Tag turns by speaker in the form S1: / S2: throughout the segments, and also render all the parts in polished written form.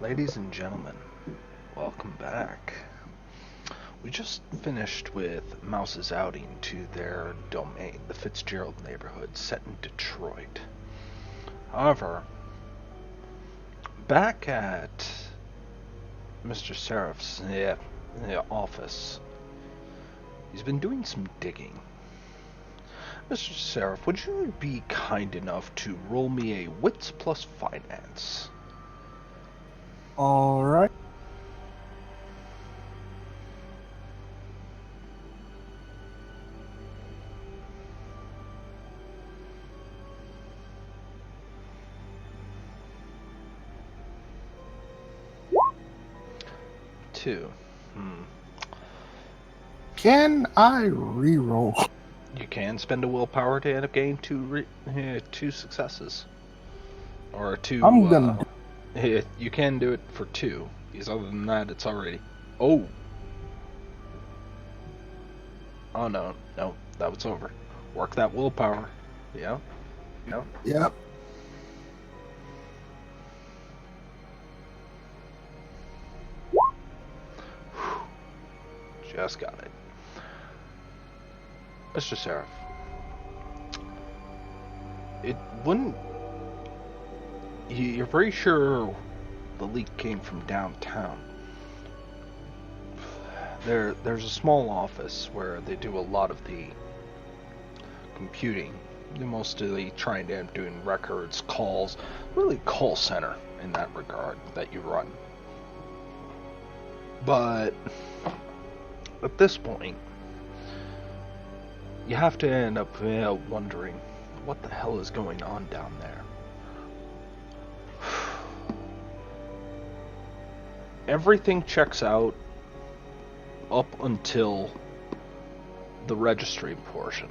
S1: Ladies and gentlemen, welcome back. We just finished with Mouse's outing to their domain, the Fitzgerald neighborhood set in Detroit. However, back at Mr. Seraph's office, he's been doing some digging. Mr. Seraph, would you be kind enough to roll me a Wits plus Finance?
S2: All right.
S1: Two.
S2: Can I re-roll?
S1: You can spend a willpower to gain two successes. Or two.
S2: I'm gonna.
S1: You can do it for two, because other than that, it's already. Oh! Oh no, that was over. Work that willpower. Yeah?
S2: Yep.
S1: Just got it. Mr. Seraph. It wouldn't. You're pretty sure the leak came from downtown. There's a small office where they do a lot of the computing. They're mostly trying to doing records, calls, really call center in that regard that you run. But at this point, you have to end up wondering what the hell is going on down there. Everything checks out up until the registry portion.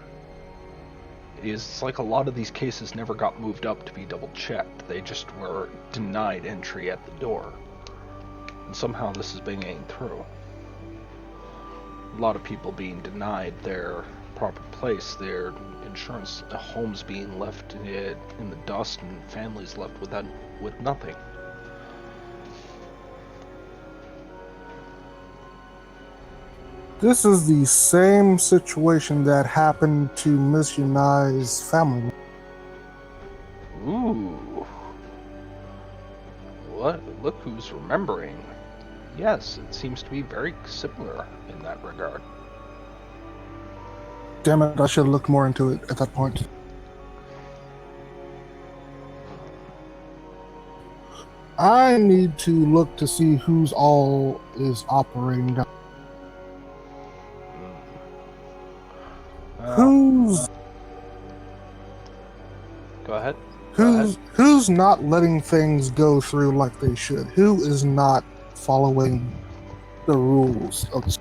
S1: It's like a lot of these cases never got moved up to be double checked. They just were denied entry at the door. And somehow this is being getting through. A lot of people being denied their proper place, their insurance, homes being left in the dust, and families left with nothing.
S2: This is the same situation that happened to Miss Yunai's family.
S1: Ooh. What? Look who's remembering. Yes, it seems to be very similar in that regard.
S2: Damn it, I should have looked more into it at that point. I need to look to see who's all is operating down. Who's
S1: Go ahead.
S2: Who's not letting things go through like they should? Who is not following the rules of the...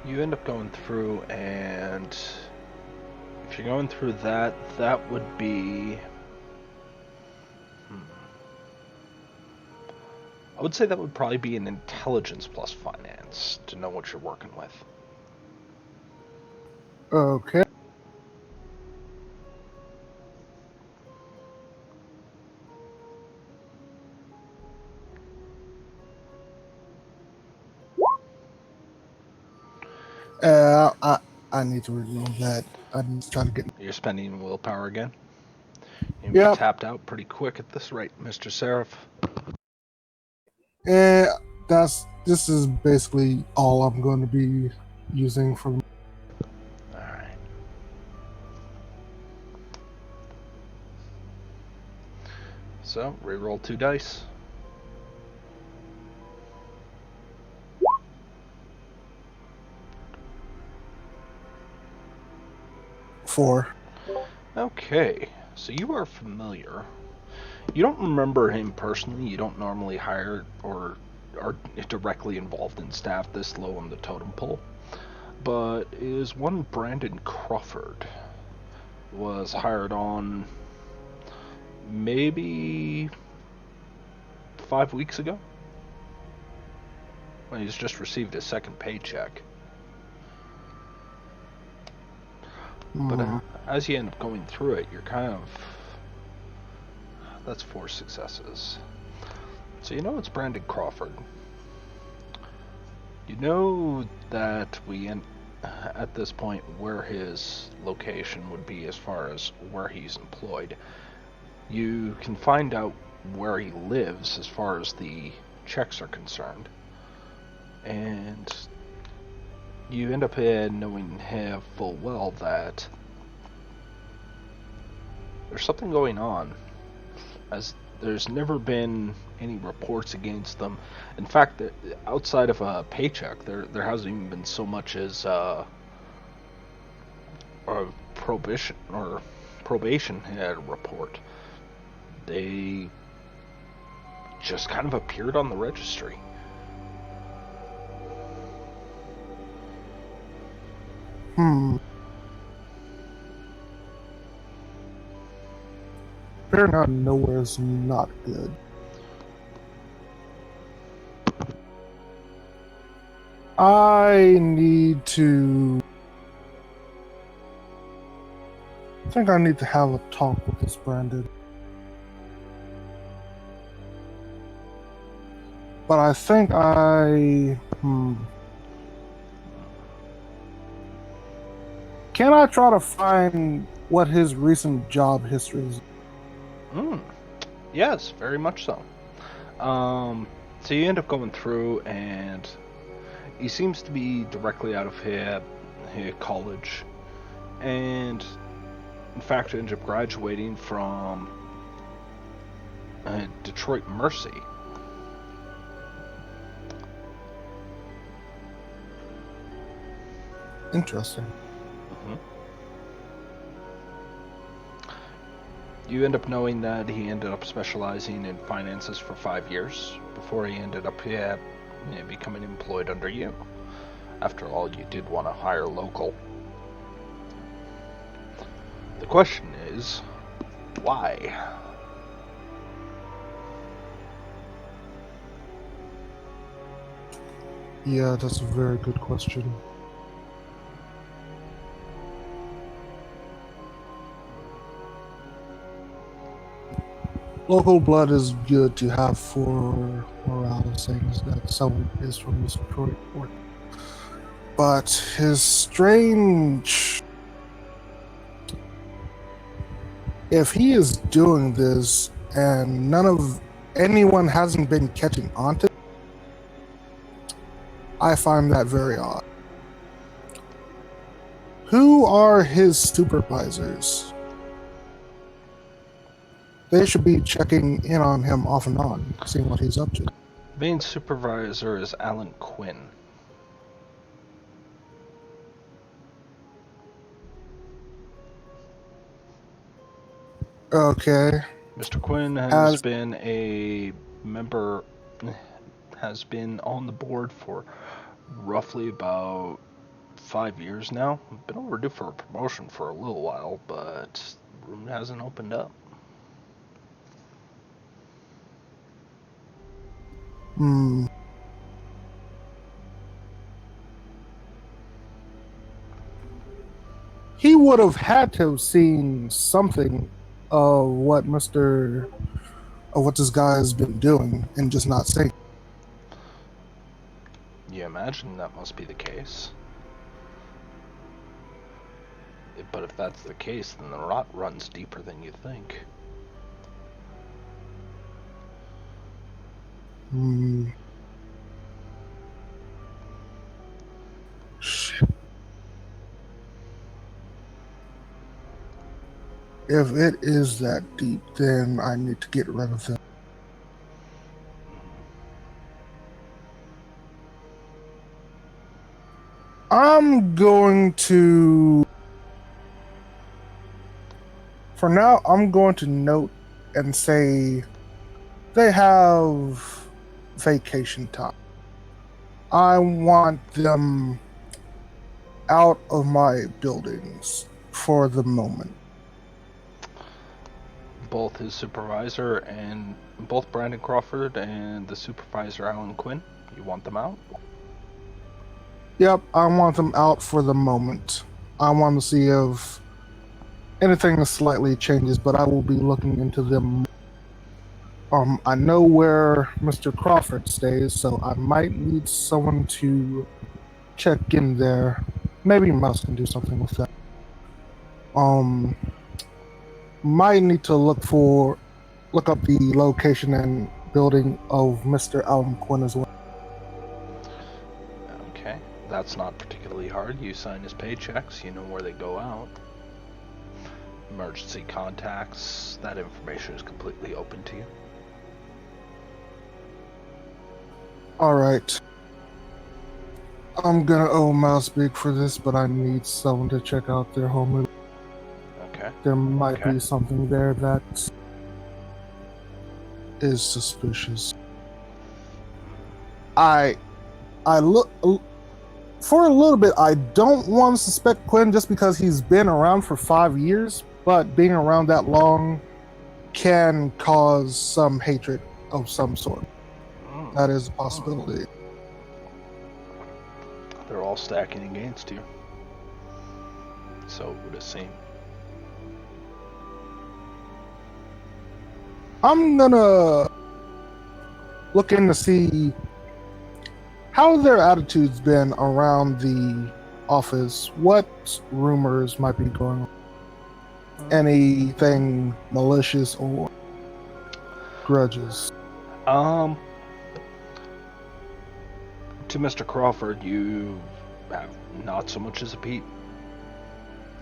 S1: You end up going through, and if you're going through that, that would be... I would say that would probably be an intelligence plus finance to know what you're working with.
S2: Okay. I need to review that. I need to try to get...
S1: You're spending willpower again? You'll
S2: Yep.
S1: be tapped out pretty quick at this rate, Mr. Seraph.
S2: This is basically all I'm going to be using from...
S1: Alright. So, reroll 2 dice.
S2: Four.
S1: Okay, so you are familiar. You don't remember him personally. You don't normally hire or are directly involved in staff this low on the totem pole. But is one Brandon Crawford was hired on maybe 5 weeks ago. Well, he's just received his second paycheck. But
S2: Hmm.
S1: as you end up going through it, you're kind of... That's 4 successes. So you know it's Brandon Crawford. You know that at this point where his location would be as far as where he's employed. You can find out where he lives as far as the checks are concerned. And you end up knowing full well that there's something going on, as there's never been any reports against them. In fact, outside of a paycheck, there hasn't even been so much as a probation report. They just kind of appeared on the registry.
S2: Hmm. Appearing out of nowhere is not good. I need to. I think I need to have a talk with this Brandon. But I think I. Can I try to find what his recent job history is?
S1: Yes, very much so. So you end up going through, and he seems to be directly out of his college, and in fact ended up graduating from Detroit Mercy.
S2: Interesting.
S1: You end up knowing that he ended up specializing in finances for 5 years before he ended up becoming employed under you. After all, you did want to hire local. The question is, why?
S2: Yeah, that's a very good question. Local blood is good to have for morale, saying that someone is from this Detroit port. But his strange. If he is doing this and anyone hasn't been catching on to it, I find that very odd. Who are his supervisors? They should be checking in on him off and on, seeing what he's up to.
S1: Main supervisor is Alan Quinn.
S2: Okay.
S1: Mr. Quinn has been a member, has been on the board for roughly about 5 years now. Been overdue for a promotion for a little while, but room hasn't opened up.
S2: He would have had to have seen something of what this guy has been doing and just not saying.
S1: You imagine that must be the case. But if that's the case, then the rot runs deeper than you think.
S2: Shit. If it is that deep, then I need to get rid of him. I'm going to... For now, I'm going to note and say they have vacation time. I want them out of my buildings for the moment.
S1: Both his supervisor and both Brandon Crawford and the supervisor Alan Quinn, you want them out?
S2: Yep, I want them out for the moment. I want to see if anything slightly changes, but I will be looking into them. I know where Mr. Crawford stays, so I might need someone to check in there. Maybe Mouse can do something with that. Um, might need to look up the location and building of Mr. Alan Quinn as well.
S1: Okay, that's not particularly hard. You sign his paychecks, you know where they go out. Emergency contacts, that information is completely open to you.
S2: Alright. I'm gonna owe Mouse big for this, but I need someone to check out their home.
S1: Okay.
S2: There might
S1: Okay.
S2: be something there that is suspicious. I look for a little bit. I don't want to suspect Quinn just because he's been around for 5 years, but being around that long can cause some hatred of some sort. That is a possibility.
S1: They're all stacking against you. So it would seem.
S2: I'm gonna look in to see how their attitudes been around the office. What rumors might be going on? Anything malicious or grudges?
S1: To Mr. Crawford, you have not so much as a peep.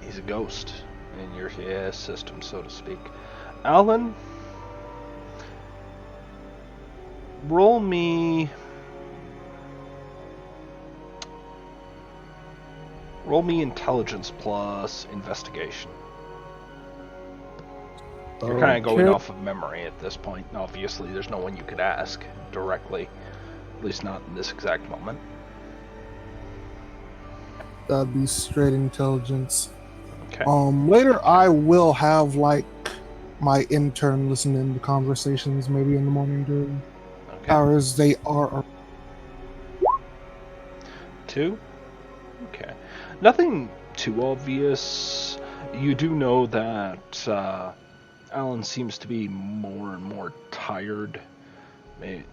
S1: He's a ghost in your system, so to speak. Alan, roll me intelligence plus investigation. You're kind of going off of memory at this point. Obviously, there's no one you could ask directly, at least not in this exact moment.
S2: That'd be straight intelligence.
S1: Okay.
S2: Later I will have like my intern listen in to conversations, maybe in the morning during hours they are.
S1: 2? Okay. Nothing too obvious. You do know that Alan seems to be more and more tired. Maybe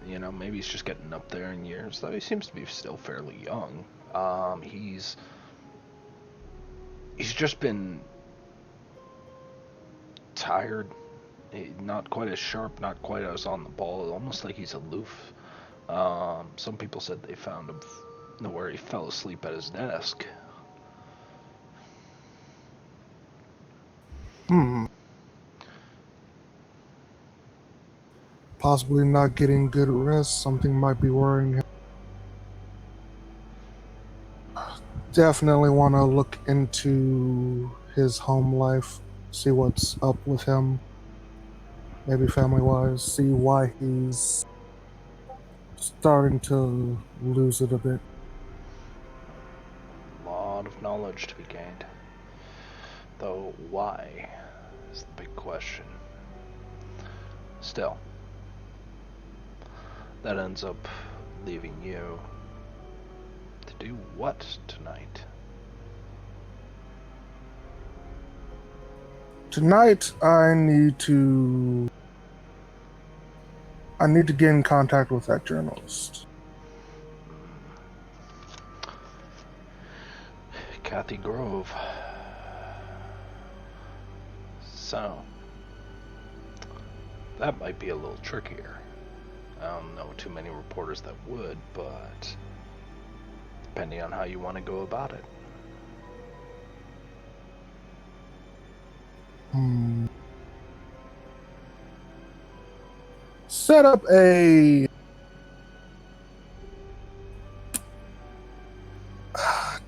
S1: he's just getting up there in years, though he seems to be still fairly young. He's just been tired, not quite as sharp, not quite as on the ball, almost like he's aloof. Some people said they found him where he fell asleep at his desk.
S2: Possibly not getting good rest. Something might be worrying him. Definitely want to look into his home life, see what's up with him, maybe family-wise, see why he's starting to lose it a bit.
S1: A lot of knowledge to be gained. Though why is the big question. Still, that ends up leaving you to do what tonight?
S2: Tonight, I need to get in contact with that journalist.
S1: Kathy Grove. So, that might be a little trickier. I don't know too many reporters that would, but depending on how you want to go about it.
S2: Set up a...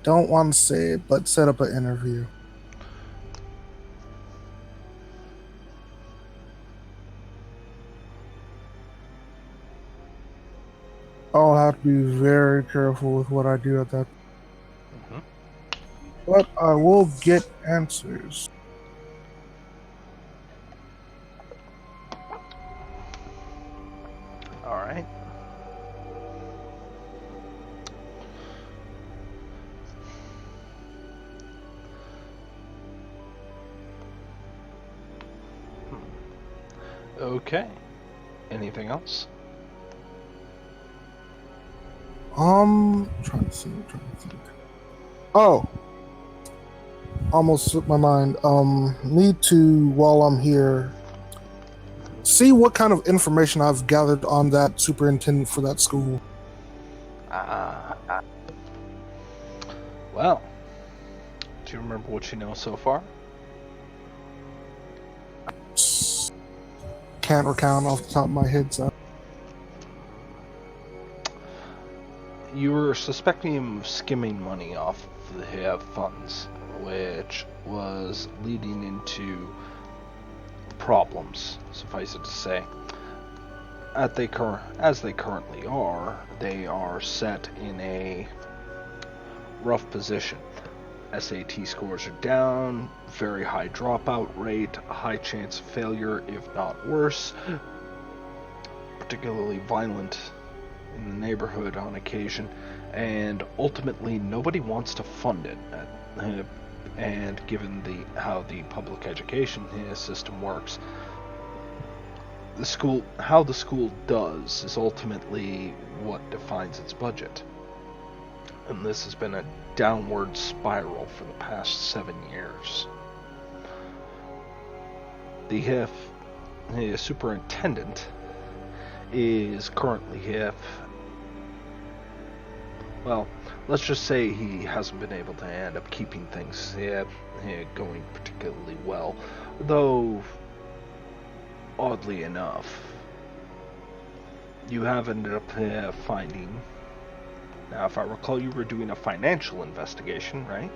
S2: Don't want to say it, but set up an interview. I'll have to be very careful with what I do at that. But I will get answers.
S1: Alright. Okay. Anything else?
S2: Trying to think. Oh, almost slipped my mind. Need to, while I'm here, see what kind of information I've gathered on that superintendent for that school.
S1: Ah. Well, do you remember what you know so far?
S2: Can't recount off the top of my head, so.
S1: You were suspecting him of skimming money off the funds, which was leading into problems, suffice it to say. As they currently are, they are set in a rough position. SAT scores are down, very high dropout rate, high chance of failure, if not worse, particularly violent in the neighborhood on occasion, and ultimately nobody wants to fund it. And given how the public education system works, how the school does is ultimately what defines its budget. And this has been a downward spiral for the past 7 years. The superintendent is currently well, let's just say he hasn't been able to end up keeping things going particularly well, though oddly enough, you have ended up finding. Now, if I recall, you were doing a financial investigation, right?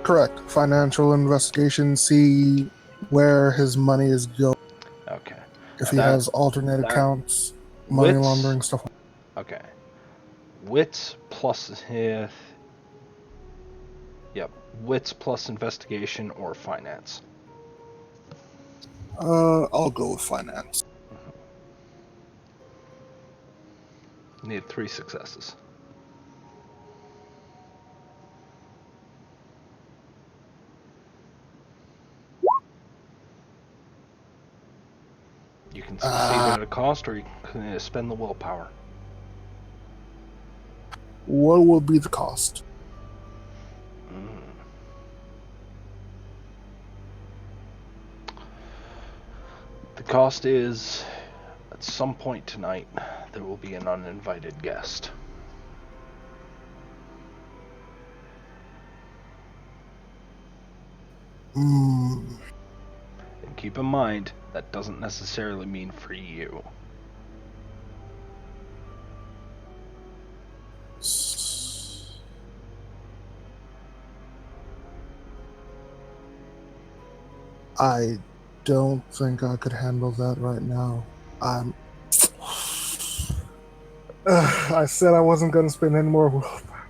S2: Correct. Financial investigation, see where his money is going.
S1: Okay.
S2: If
S1: Now
S2: he has alternate accounts, money
S1: wits.
S2: laundering stuff.
S1: Okay. Wits plus here. Yep. Wits plus investigation or finance.
S2: I'll go with finance.
S1: Need 3 successes. You can succeed at a cost, or you can spend the willpower.
S2: What will be the cost?
S1: The cost is, at some point tonight, there will be an uninvited guest. And keep in mind, that doesn't necessarily mean for you.
S2: I don't think I could handle that right now. I said I wasn't going to spend any more willpower,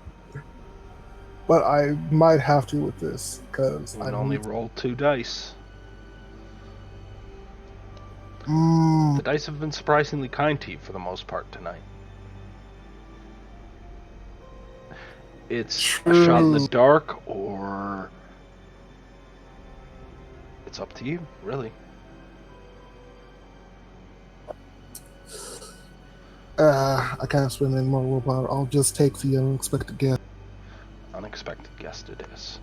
S2: but I might have to with this because
S1: You can only roll 2 dice. The dice have been surprisingly kind to you for the most part tonight. It's a shot in the dark, or it's up to you, really.
S2: I can't spend any more willpower. I'll just take the unexpected guest.
S1: Unexpected guest it is.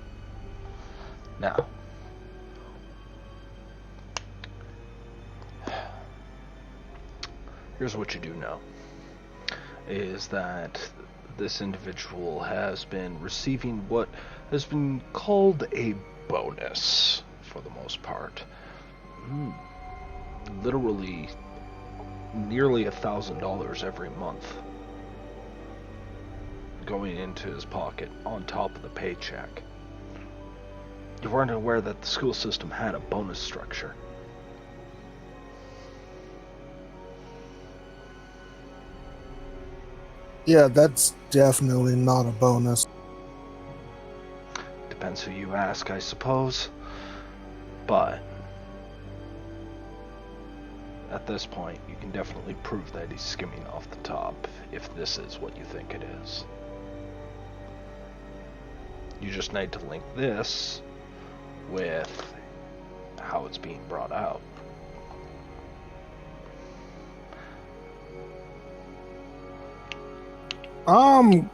S1: Now, here's what you do know, is that this individual has been receiving what has been called a bonus, for the most part. Literally nearly $1,000 every month going into his pocket on top of the paycheck. You weren't aware that the school system had a bonus structure.
S2: Yeah, that's definitely not a bonus.
S1: Depends who you ask, I suppose. But at this point, you can definitely prove that he's skimming off the top, if this is what you think it is. You just need to link this with how it's being brought out.
S2: Um,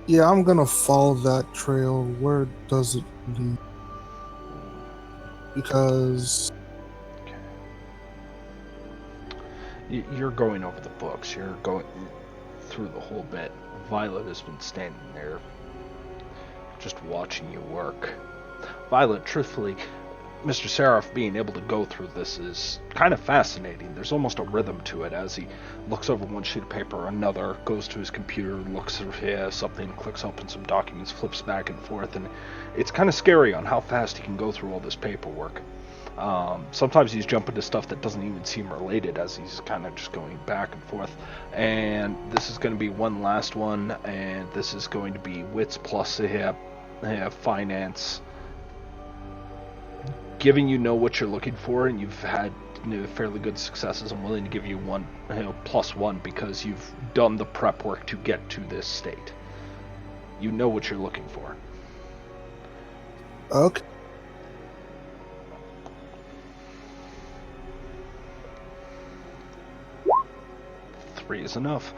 S2: yeah, I'm gonna follow that trail. Where does it lead? Because
S1: Okay. You're going over the books. You're going through the whole bit. Violet has been standing there, just watching you work. Violet, truthfully, Mr. Seraph being able to go through this is kind of fascinating. There's almost a rhythm to it as he looks over one sheet of paper, another, goes to his computer, looks at something, clicks open some documents, flips back and forth, and it's kind of scary on how fast he can go through all this paperwork. Sometimes he's jumping to stuff that doesn't even seem related as he's kind of just going back and forth. And this is going to be one last one, and this is going to be wits plus finance. Given you know what you're looking for and you've had fairly good successes, I'm willing to give you one +1 because you've done the prep work to get to this state. You know what you're looking for.
S2: okay.
S1: 3 is enough.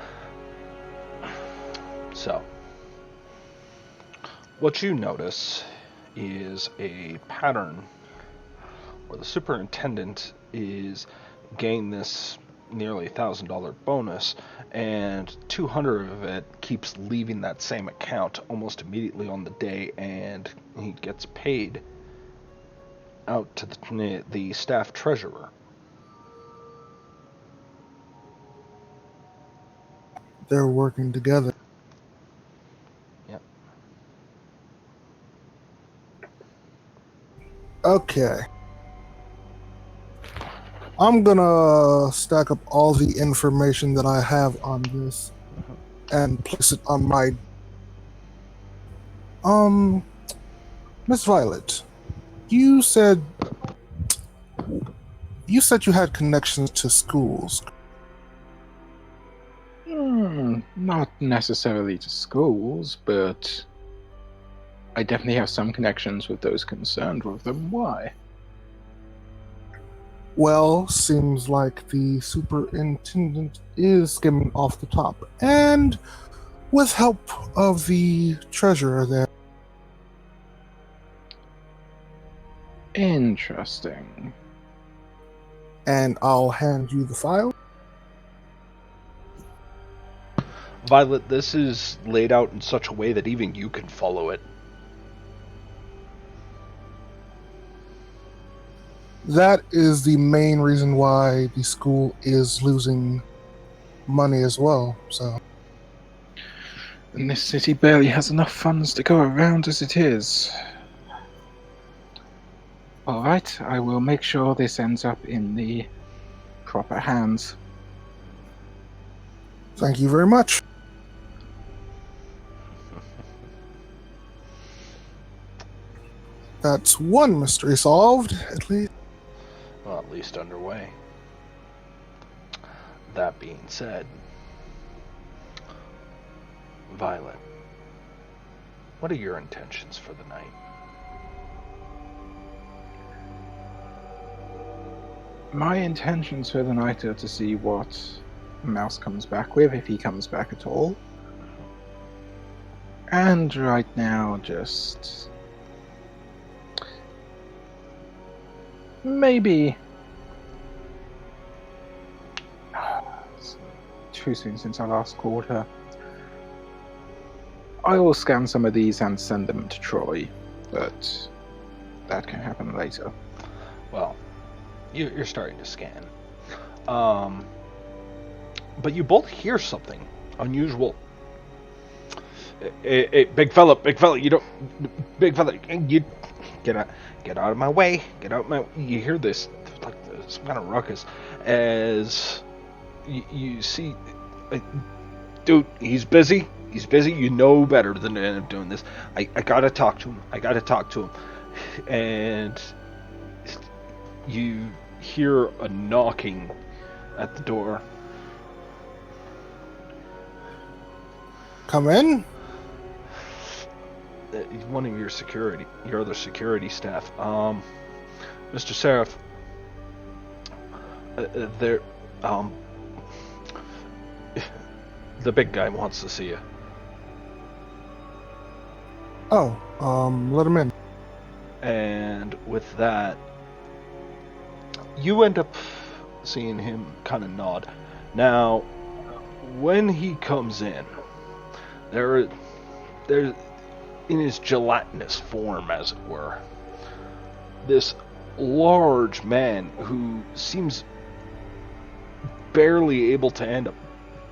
S1: So, what you notice is a pattern where the superintendent is getting this nearly $1,000 bonus, and 200 of it keeps leaving that same account almost immediately on the day, and he gets paid out to the staff treasurer.
S2: They're working together.
S1: Yep.
S2: Okay. I'm gonna stack up all the information that I have on this and place it on my Miss Violet, you said you had connections to schools.
S3: Not necessarily to schools, but I definitely have some connections with those concerned with them. Why?
S2: Well, seems like the superintendent is skimming off the top, and with help of the treasurer there.
S3: Interesting.
S2: And I'll hand you the file.
S1: Violet, this is laid out in such a way that even you can follow it.
S2: That is the main reason why the school is losing money as well, so.
S3: And this city barely has enough funds to go around as it is. Alright, I will make sure this ends up in the proper hands.
S2: Thank you very much. That's one mystery solved, at least.
S1: Well, at least underway. That being said, Violet, what are your intentions for the night?
S3: My intentions for the night are to see what Mouse comes back with, if he comes back at all. And right now, just maybe it's too soon since I last called her. I will scan some of these and send them to Troy, but that can happen later.
S1: Well, you're starting to scan. But you both hear something unusual. Hey, big fella, you don't, big fella, you get out of my way, You hear this like some kind of ruckus as you see, dude, he's busy. You know better than to end up doing this. I gotta talk to him. And you hear a knocking at the door.
S2: Come in.
S1: One of your other security staff. Mr. Seraph, there, The big guy wants to see you.
S2: Oh, let him in.
S1: And with that, you end up seeing him kind of nod. Now, when he comes in, there, in his gelatinous form, as it were, this large man who seems barely able to end up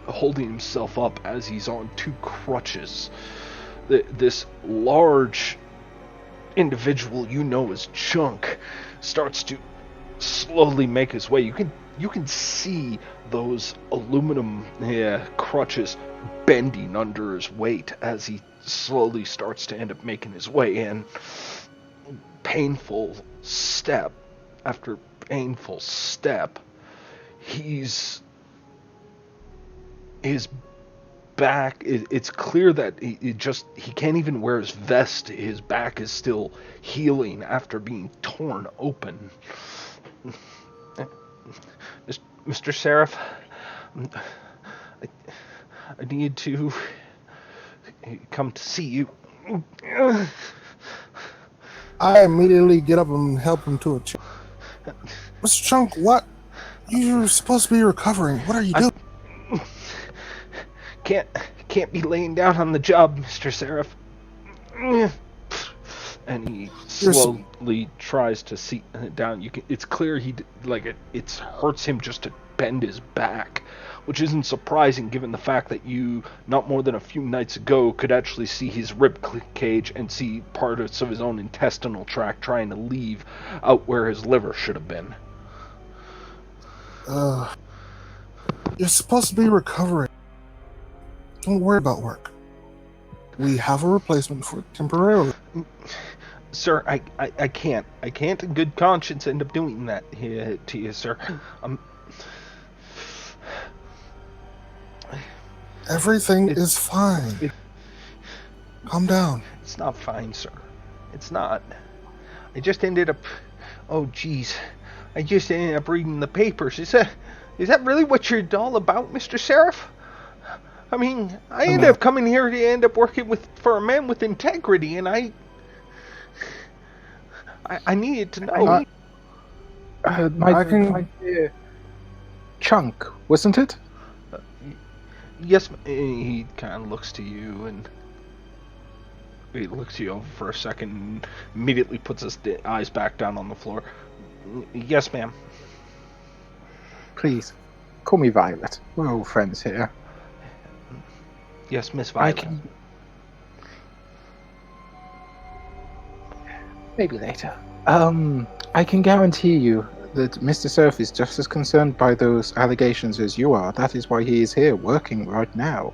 S1: holding himself up as he's on two crutches. This large individual you know as Chunk starts to slowly make his way. You can see those aluminum crutches bending under his weight as he slowly starts to end up making his way in. Painful step after painful step. His back, it's clear that he can't even wear his vest. His back is still healing after being torn open. Mr. Seraph, I need to come to see you.
S2: I immediately get up and help him to a chair. Mr. Chunk, what? You're supposed to be recovering. What are you doing?
S1: Can't be laying down on the job, Mr. Seraph. And he slowly tries to sit down. It's clear it hurts him just to bend his back, which isn't surprising given the fact that you, not more than a few nights ago, could actually see his rib cage and see parts of his own intestinal tract trying to leave out where his liver should have been.
S2: You're supposed to be recovering. Don't worry about work. We have a replacement for it temporarily.
S1: Sir, I can't in good conscience end up doing that here to you, sir.
S2: Everything is fine. Calm down.
S1: It's not fine, sir. It's not. I just ended up... Oh, jeez. I just ended up reading the papers. Is that really what you're all about, Mr. Seraph? I mean, I ended up coming here to end up working for a man with integrity, and I needed to know.
S3: My dear Chunk, wasn't it?
S1: Yes, he kind of looks to you, and he looks you over for a second, and immediately puts his eyes back down on the floor. Yes, ma'am.
S3: Please, call me Violet. We're all friends here.
S1: Yes, Miss Violet.
S3: Maybe later. I can guarantee you that Mr. Surf is just as concerned by those allegations as you are. That is why he is here working right now.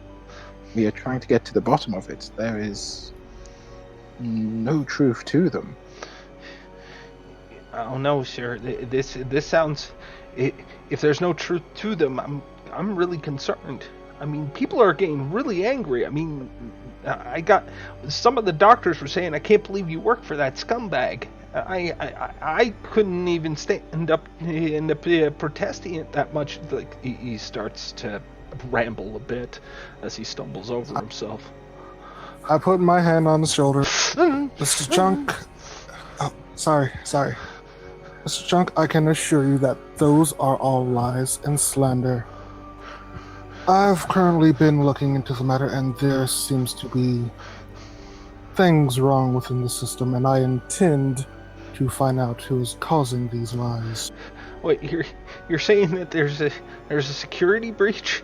S3: We are trying to get to the bottom of it. There is no truth to them.
S1: Oh no, sir. This sounds. If there's no truth to them, I'm really concerned. I mean, people are getting really angry. I mean, I got some of the doctors were saying, "I can't believe you work for that scumbag." I couldn't even stand up and protesting it that much. Like he starts to ramble a bit as he stumbles over himself.
S2: I put my hand on his shoulder. Mr. Chunk. Oh, sorry. Mr. Chunk, I can assure you that those are all lies and slander. I've currently been looking into the matter, and there seems to be things wrong within the system, and I intend to find out who is causing these lies.
S1: Wait, you're saying that there's a security breach?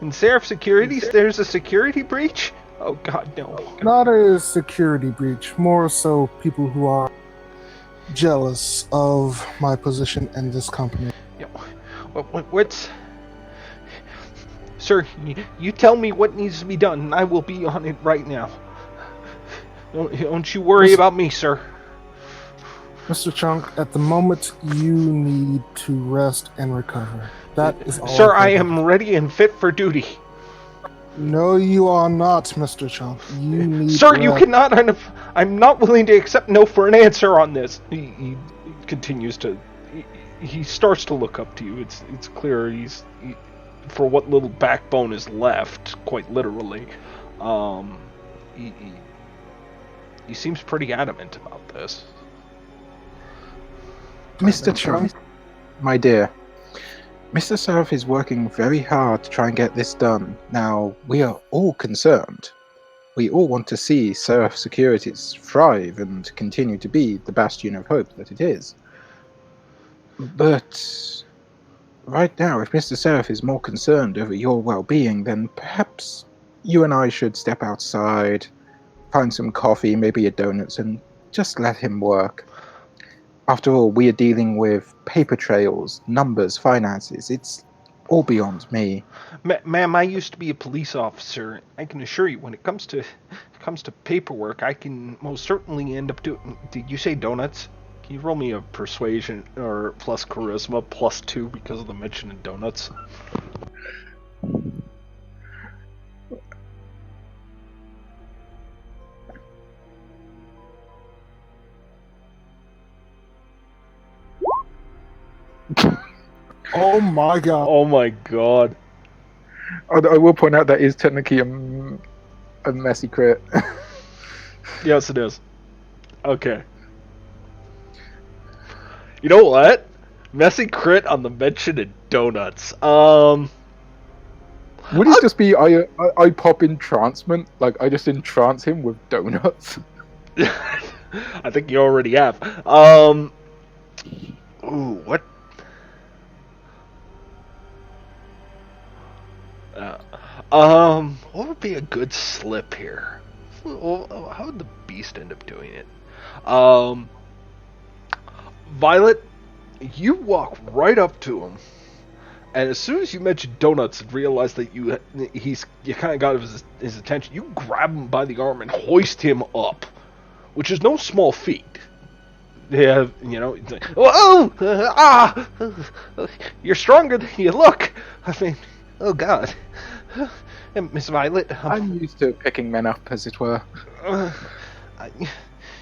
S1: In Seraph Securities, there's a security breach? Oh God, no.
S2: Not a security breach, more so people who are jealous of my position in this company.
S1: What's... Sir, you tell me what needs to be done, and I will be on it right now. Don't you worry about me, sir.
S2: Mr. Chunk, at the moment, you need to rest and recover. That is all.
S1: Sir, I am ready and fit for duty.
S2: No, you are not, Mr. Chunk. You need
S1: Sir, you cannot... I'm not willing to accept no for an answer on this. He continues to... He starts to look up to you. It's clear for what little backbone is left, quite literally, he, he, he seems pretty adamant about this.
S3: Mr. Trump, my dear, Mr. Seraph is working very hard to try and get this done. Now, we are all concerned. We all want to see Seraph Securities thrive and continue to be the bastion of hope that it is. But right now, if Mr. Seraph is more concerned over your well-being, then perhaps you and I should step outside, find some coffee, maybe a donuts, and just let him work. After all, we are dealing with paper trails, numbers, finances. It's all beyond me.
S1: Ma'am, I used to be a police officer. I can assure you, when it comes to paperwork, I can most certainly end up doing. Did you say donuts? Can you roll me a persuasion or plus charisma +2 because of the mention of donuts?
S2: Oh my god.
S1: Oh my god.
S3: I will point out that is technically a messy crit.
S1: Yes, it is. Okay. You know what? Messy crit on the mention of donuts.
S3: Would it just be I pop entrancement? Like I just entrance him with donuts?
S1: I think you already have. Ooh, what? What would be a good slip here? How would the beast end up doing it? Violet, you walk right up to him, and as soon as you mention donuts and realize that you kind of got his attention, you grab him by the arm and hoist him up, which is no small feat. Yeah, it's like, whoa, you're stronger than you look. I mean, oh God, Miss Violet.
S3: I'm used to picking men up, as it were.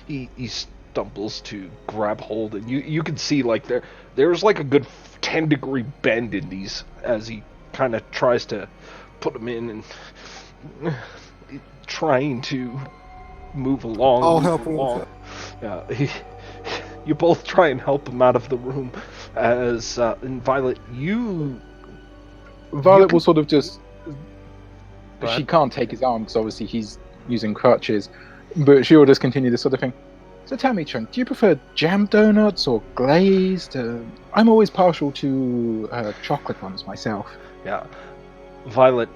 S1: He stumbles to grab hold, and you can see like there's like a good 10-degree bend in these as he kind of tries to put them in and trying to move along.
S2: I'll help him with
S1: Yeah, you both try and help him out of the room as and Violet,
S3: Violet will sort of just.
S1: Go
S3: She
S1: ahead.
S3: can't take his arm because obviously he's using crutches, but she will just continue this sort of thing. So tell me, Chunk, do you prefer jam donuts or glazed? I'm always partial to chocolate ones myself.
S1: Yeah, Violet,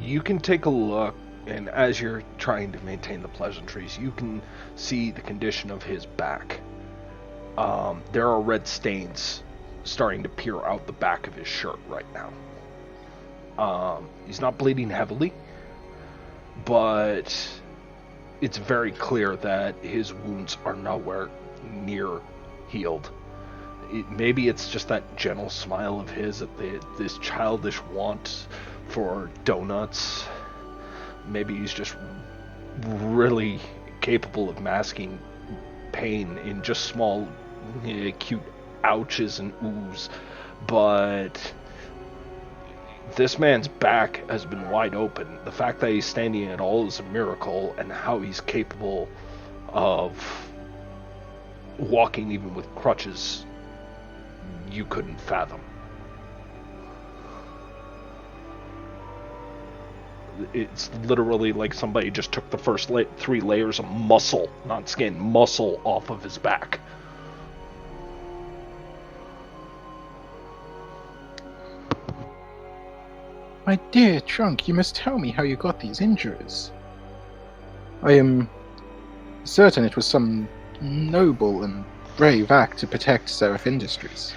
S1: you can take a look, and as you're trying to maintain the pleasantries, you can see the condition of his back. There are red stains starting to peer out the back of his shirt right now. He's not bleeding heavily, but it's very clear that his wounds are nowhere near healed. Maybe it's just that gentle smile of his, this childish want for donuts. Maybe he's just really capable of masking pain in just small, cute ouches and oohs. But this man's back has been wide open. The fact that he's standing at all is a miracle, and how he's capable of walking even with crutches, you couldn't fathom. It's literally like somebody just took the first 3 layers of muscle, not skin, muscle off of his back.
S3: My dear Trunk, you must tell me how you got these injuries. I am certain it was some noble and brave act to protect Seraph Industries.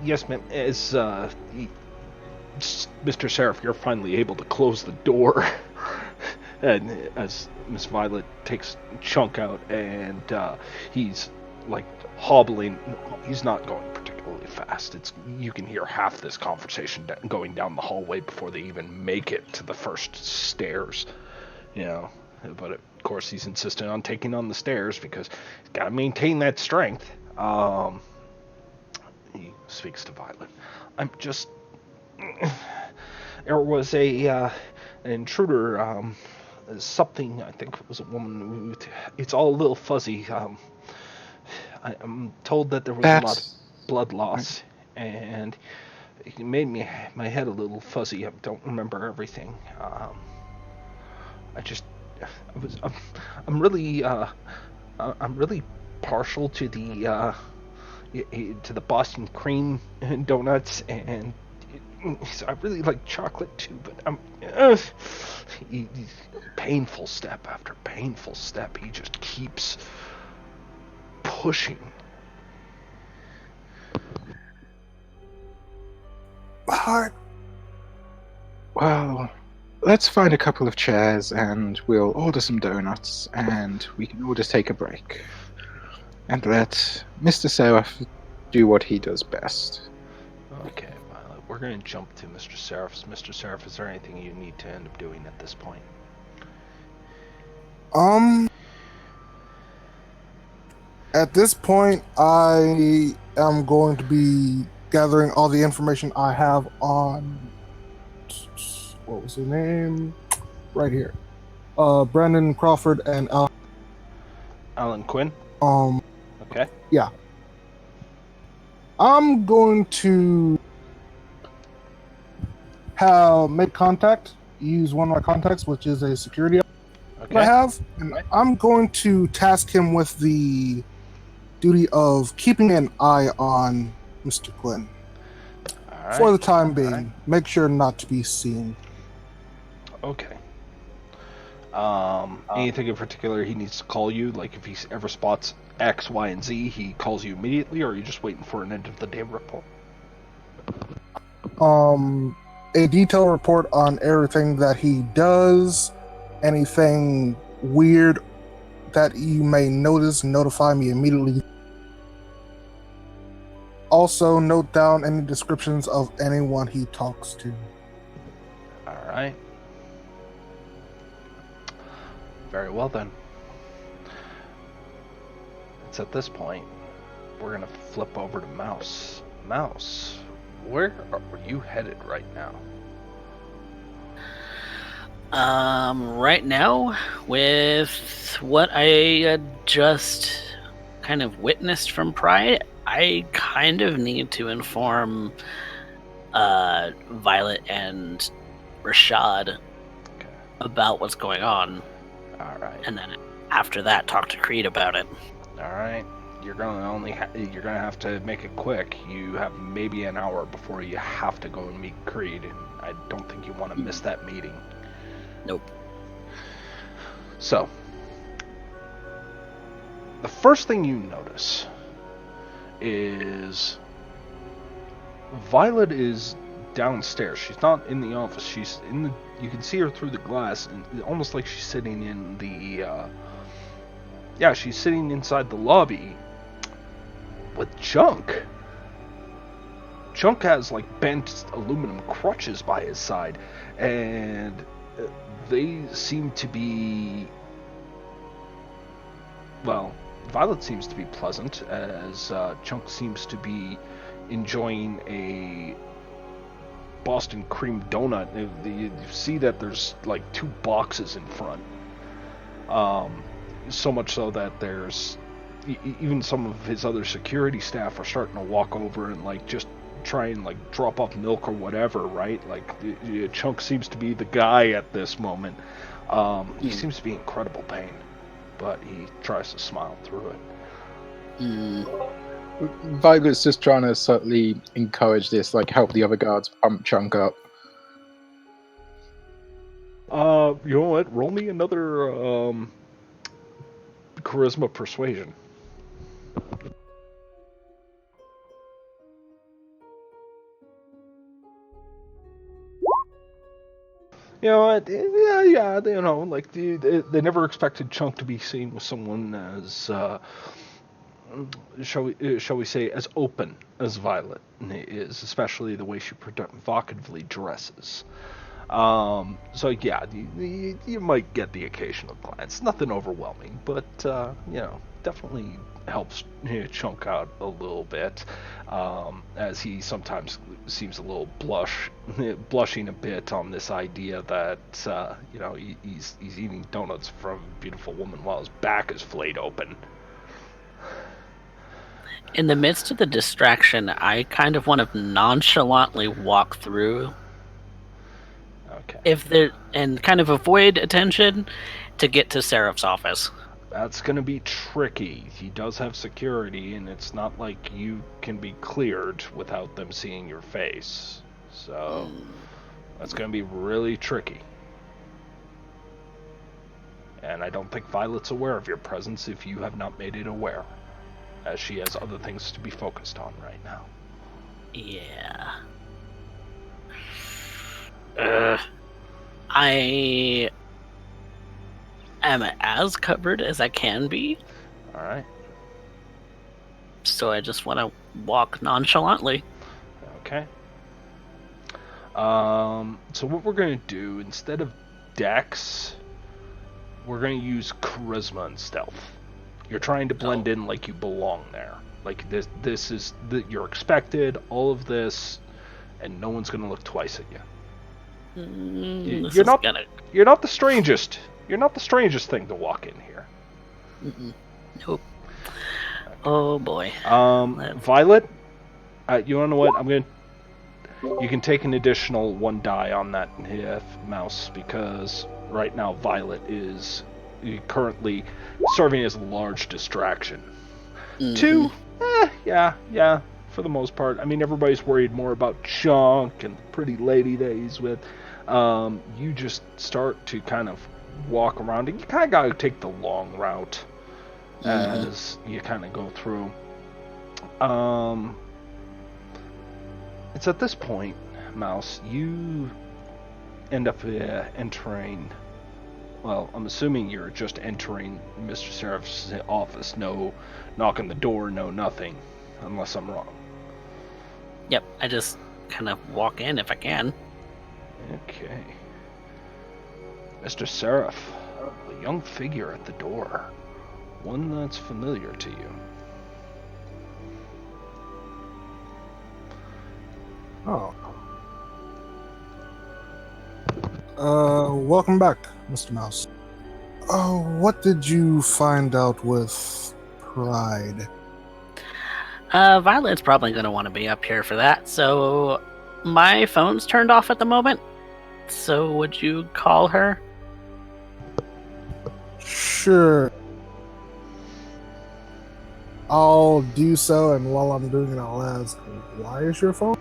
S1: Yes, ma'am. As Mr. Seraph, you're finally able to close the door, and as Miss Violet takes Chunk out, and he's like hobbling. He's not going particularly fast. You can hear half this conversation going down the hallway before they even make it to the first stairs. But of course he's insistent on taking on the stairs because he's got to maintain that strength. speaks to Violet. I'm just. There was an intruder. Something. I think it was a woman. It's all a little fuzzy. I'm told that there was a lot of
S3: That's
S1: blood loss, and it made my head a little fuzzy. I don't remember everything. I just. I'm really. I'm really partial to the Boston cream donuts, and I really like chocolate too. But painful step after painful step. He just keeps pushing.
S2: Heart.
S3: well. Let's find a couple of chairs and we'll order some donuts and we can all just take a break. And let Mr. Seraph do what he does best.
S1: Okay, Violet. We're gonna jump to Mr. Seraph. Mr. Seraph, is there anything you need to end up doing at this point?
S2: At this point, I am going to be gathering all the information I have on. What was his name? Right here. Brandon Crawford and
S1: Alan Quinn? Okay.
S2: Yeah. I'm going to make contact, use one of my contacts, which is a security
S1: Okay.
S2: I have, and I'm going to task him with the duty of keeping an eye on Mr. Quinn.
S1: All right.
S2: For the time being.
S1: Right.
S2: Make sure not to be seen.
S1: Okay. Anything in particular he needs to call you? Like if he ever spots X, Y, and Z, he calls you immediately, or are you just waiting for an end of the day report?
S2: A detailed report on everything that he does. Anything weird that you may notice, notify me immediately. Also, note down any descriptions of anyone he talks to.
S1: All right. Very well then. It's at this point we're gonna flip over to Mouse. Mouse, where are you headed right now?
S4: Right now, with what I just kind of witnessed from Pride, I kind of need to inform Violet and Rashad about what's going on.
S1: All right.
S4: And then after that, talk to Creed about it.
S1: All right. You're gonna you're gonna have to make it quick. You have maybe an hour before you have to go and meet Creed, and I don't think you want to miss that meeting.
S4: Nope.
S1: So, the first thing you notice is Violet is downstairs. She's not in the office. She's in the. You can see her through the glass, and almost like she's sitting in the. She's sitting inside the lobby with Chunk. Chunk has like bent aluminum crutches by his side, and they seem to be. Well, Violet seems to be pleasant, as Chunk seems to be enjoying a Boston cream donut. You see that there's like 2 boxes in front. So much so that there's even some of his other security staff are starting to walk over and like just try and like drop off milk or whatever, right? Like Chunk seems to be the guy at this moment. He seems to be in incredible pain, but he tries to smile through it.
S3: Violet's just trying to subtly encourage this, like help the other guards pump Chunk up.
S1: You know what? Roll me another charisma persuasion. You know what? Yeah. You know, like they never expected Chunk to be seen with someone as, shall we say, as open as Violet is, especially the way she provocatively dresses. So yeah, you might get the occasional glance. Nothing overwhelming, but you know, definitely helps Chunk out a little bit, as he sometimes seems a little blushing a bit on this idea that he's eating donuts from a beautiful woman while his back is flayed open.
S4: In the midst of the distraction, I kind of want to nonchalantly walk through,
S1: Okay.
S4: and kind of avoid attention to get to Seraph's office.
S1: That's going to be tricky. He does have security, and it's not like you can be cleared without them seeing your face. So that's going to be really tricky. And I don't think Violet's aware of your presence if you have not made it aware, as she has other things to be focused on right now.
S4: Yeah. I am as covered as I can be,
S1: All right.
S4: so I just want to walk nonchalantly.
S1: Okay. So what we're going to do, instead of Dex, we're going to use Charisma and Stealth. You're trying to blend in like you belong there. Like this is you're expected, all of this, and no one's going to look twice at you. You're not the strangest. You're not the strangest thing to walk in here.
S4: Nope. Oh boy.
S1: Violet, you wanna know what? You can take an additional 1 die on that mouse, because right now Violet is currently serving as a large distraction. 2, yeah, for the most part. I mean, everybody's worried more about Chunk and the pretty lady that he's with. You just start to kind of walk around, and you kind of got to take the long route as you kind of go through. It's at this point, Mouse, you end up entering. Well, I'm assuming you're just entering Mr. Seraph's office. No knock on the door, no nothing, unless I'm wrong.
S4: Yep, I just kind of walk in if I can.
S1: Okay. Mr. Seraph, a young figure at the door. One that's familiar to you.
S2: Oh. Welcome back, Mr. Mouse. Oh, what did you find out with Pride?
S4: Violet's probably going to want to be up here for that, so my phone's turned off at the moment. So would you call her?
S2: Sure. I'll do so, and while I'm doing it, I'll ask, why is your phone?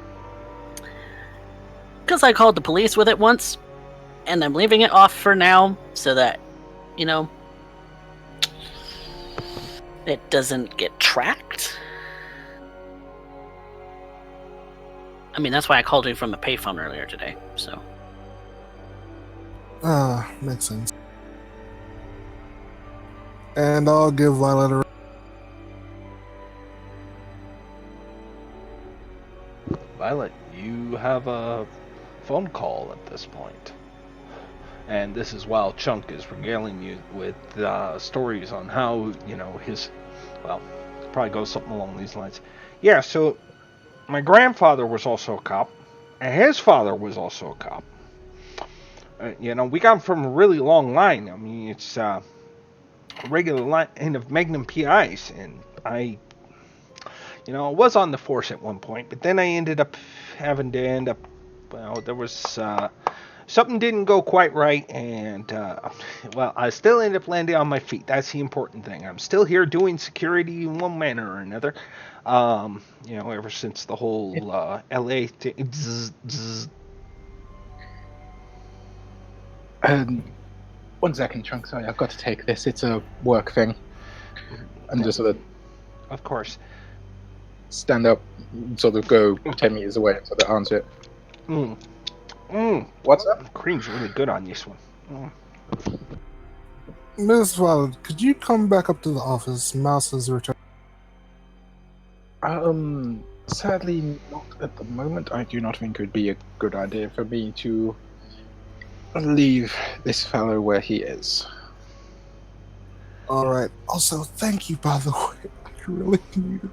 S4: Because I called the police with it once, and I'm leaving it off for now so that, it doesn't get tracked. I mean, that's why I called you from the payphone earlier today, so.
S2: Makes sense. And I'll give Violet a...
S1: Violet, you have a phone call at this point. And this is while Chunk is regaling you with stories on how, probably goes something along these lines. Yeah, so my grandfather was also a cop, and his father was also a cop. We got from a really long line. I mean, it's a regular line of Magnum PIs, and I was on the force at one point, but then I ended up having to there was something didn't go quite right, and I still ended up landing on my feet. That's the important thing. I'm still here doing security in one manner or another. Ever since the whole LA thing.
S3: One second, Chunk. Sorry, I've got to take this. It's a work thing. And just sort
S1: of course,
S3: stand up, sort of go 10 meters away and sort of answer it. What's up?
S1: The cream's really good on this one.
S2: Miss Violet, could you come back up to the office? Mouse has returned.
S3: Sadly, not at the moment. I do not think it would be a good idea for me to leave this fellow where he is.
S2: All right. Also, thank you, by the way. I really need it.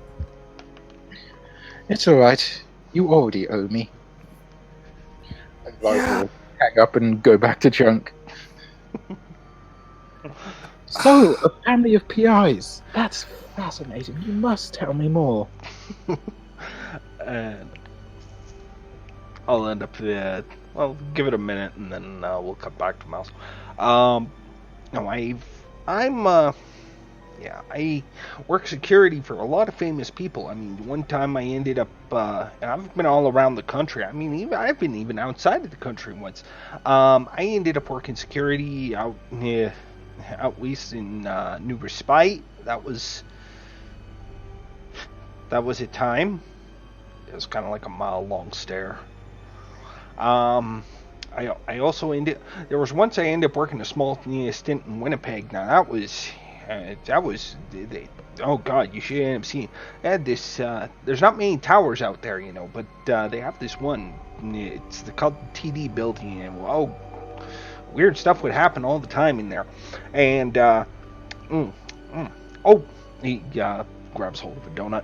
S3: It's alright. You already owe me. And I
S2: Yeah.
S3: will hang up and go back to junk. So, a family of PIs. That's fascinating. You must tell me more.
S1: And I'll end up well, give it a minute, and then we'll cut back to Mouse. No, I work security for a lot of famous people. I mean, one time I ended up, and I've been all around the country. I mean, I've been even outside of the country once. I ended up working security out west in New Respite. That was a time. It was kind of like a mile-long stare. I also ended. There was once I ended up working a small stint in Winnipeg. Now that was oh god, you should end up seeing. They had this. There's not many towers out there, but they have this one. It's called the TD building, and weird stuff would happen all the time in there. And oh, he grabs hold of a donut.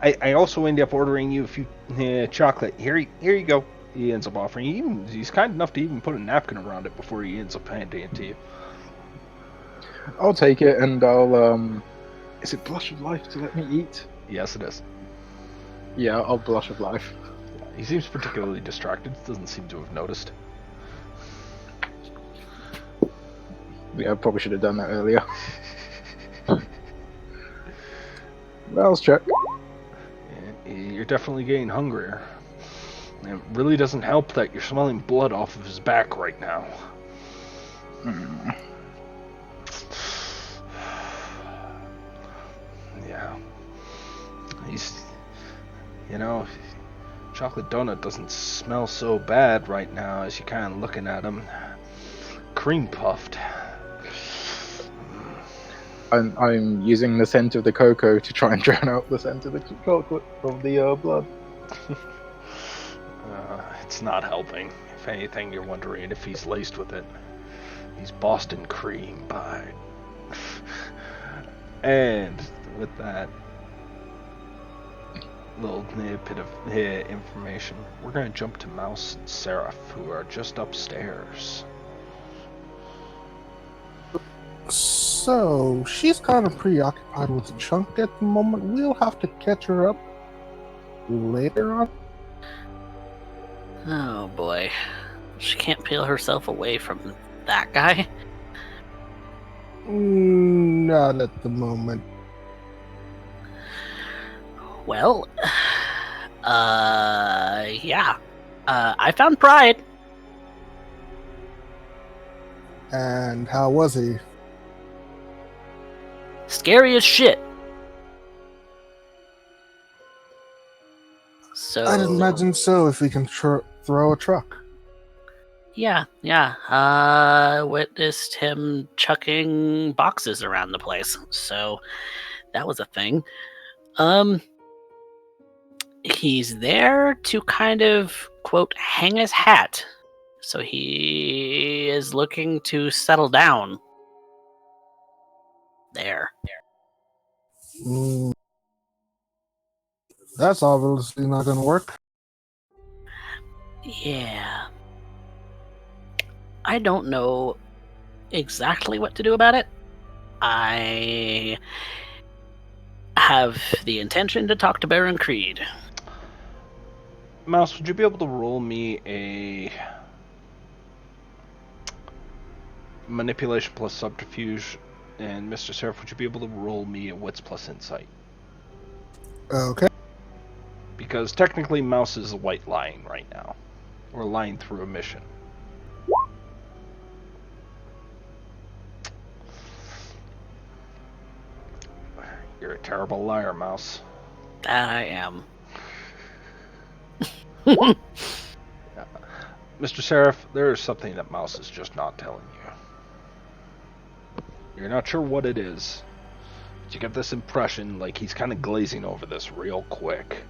S1: I also end up ordering you a few chocolate. Here you go. He ends up offering you. He's kind enough to even put a napkin around it before he ends up handing it to you.
S3: I'll take it and I'll, Is it Blush of Life to let me eat?
S1: Yes, it is.
S3: Yeah, I'll Blush of Life.
S1: He seems particularly distracted. Doesn't seem to have noticed.
S3: Yeah, I probably should have done that earlier. Well, check.
S1: You're definitely getting hungrier. It really doesn't help that you're smelling blood off of his back right now. Yeah. He's, chocolate donut doesn't smell so bad right now as you're kind of looking at him. Cream puffed.
S3: I'm using the scent of the cocoa to try and drown out the scent of the chocolate of the blood.
S1: It's not helping. If anything, you're wondering if he's laced with it. He's Boston cream pie. And with that little bit of information, we're going to jump to Mouse and Seraph, who are just upstairs.
S2: So, she's kind of preoccupied with Chunk at the moment. We'll have to catch her up later on.
S4: Oh boy. She can't peel herself away from that guy.
S2: Not at the moment.
S4: Well, yeah. I found Pride.
S2: And how was he?
S4: Scary as shit. So
S2: I'd imagine so if we can throw a truck.
S4: Yeah. Witnessed him chucking boxes around the place. So that was a thing. He's there to kind of, quote, hang his hat. So he is looking to settle down. There.
S2: That's obviously not going to work.
S4: Yeah. I don't know exactly what to do about it. I have the intention to talk to Baron Creed.
S1: Mouse, would you be able to roll me a manipulation plus subterfuge? And Mr. Seraph, would you be able to roll me a wits plus insight?
S2: Okay.
S1: Because technically Mouse is a white lying right now. Or lying through a mission. You're a terrible liar, Mouse.
S4: That I am.
S1: Mr. Seraph, there is something that Mouse is just not telling you. You're not sure what it is, but you get this impression like he's kind of glazing over this real quick.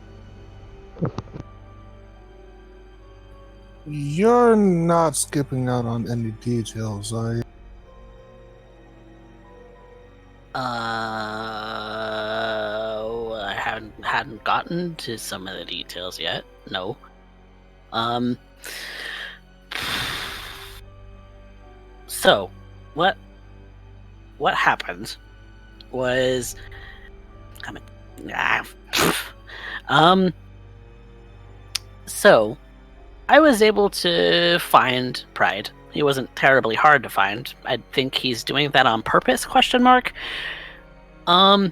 S2: You're not skipping out on any details, are you?
S4: I hadn't gotten to some of the details yet. No. So, what happened was, so I was able to find Pride. He wasn't terribly hard to find. I think he's doing that on purpose, question mark. And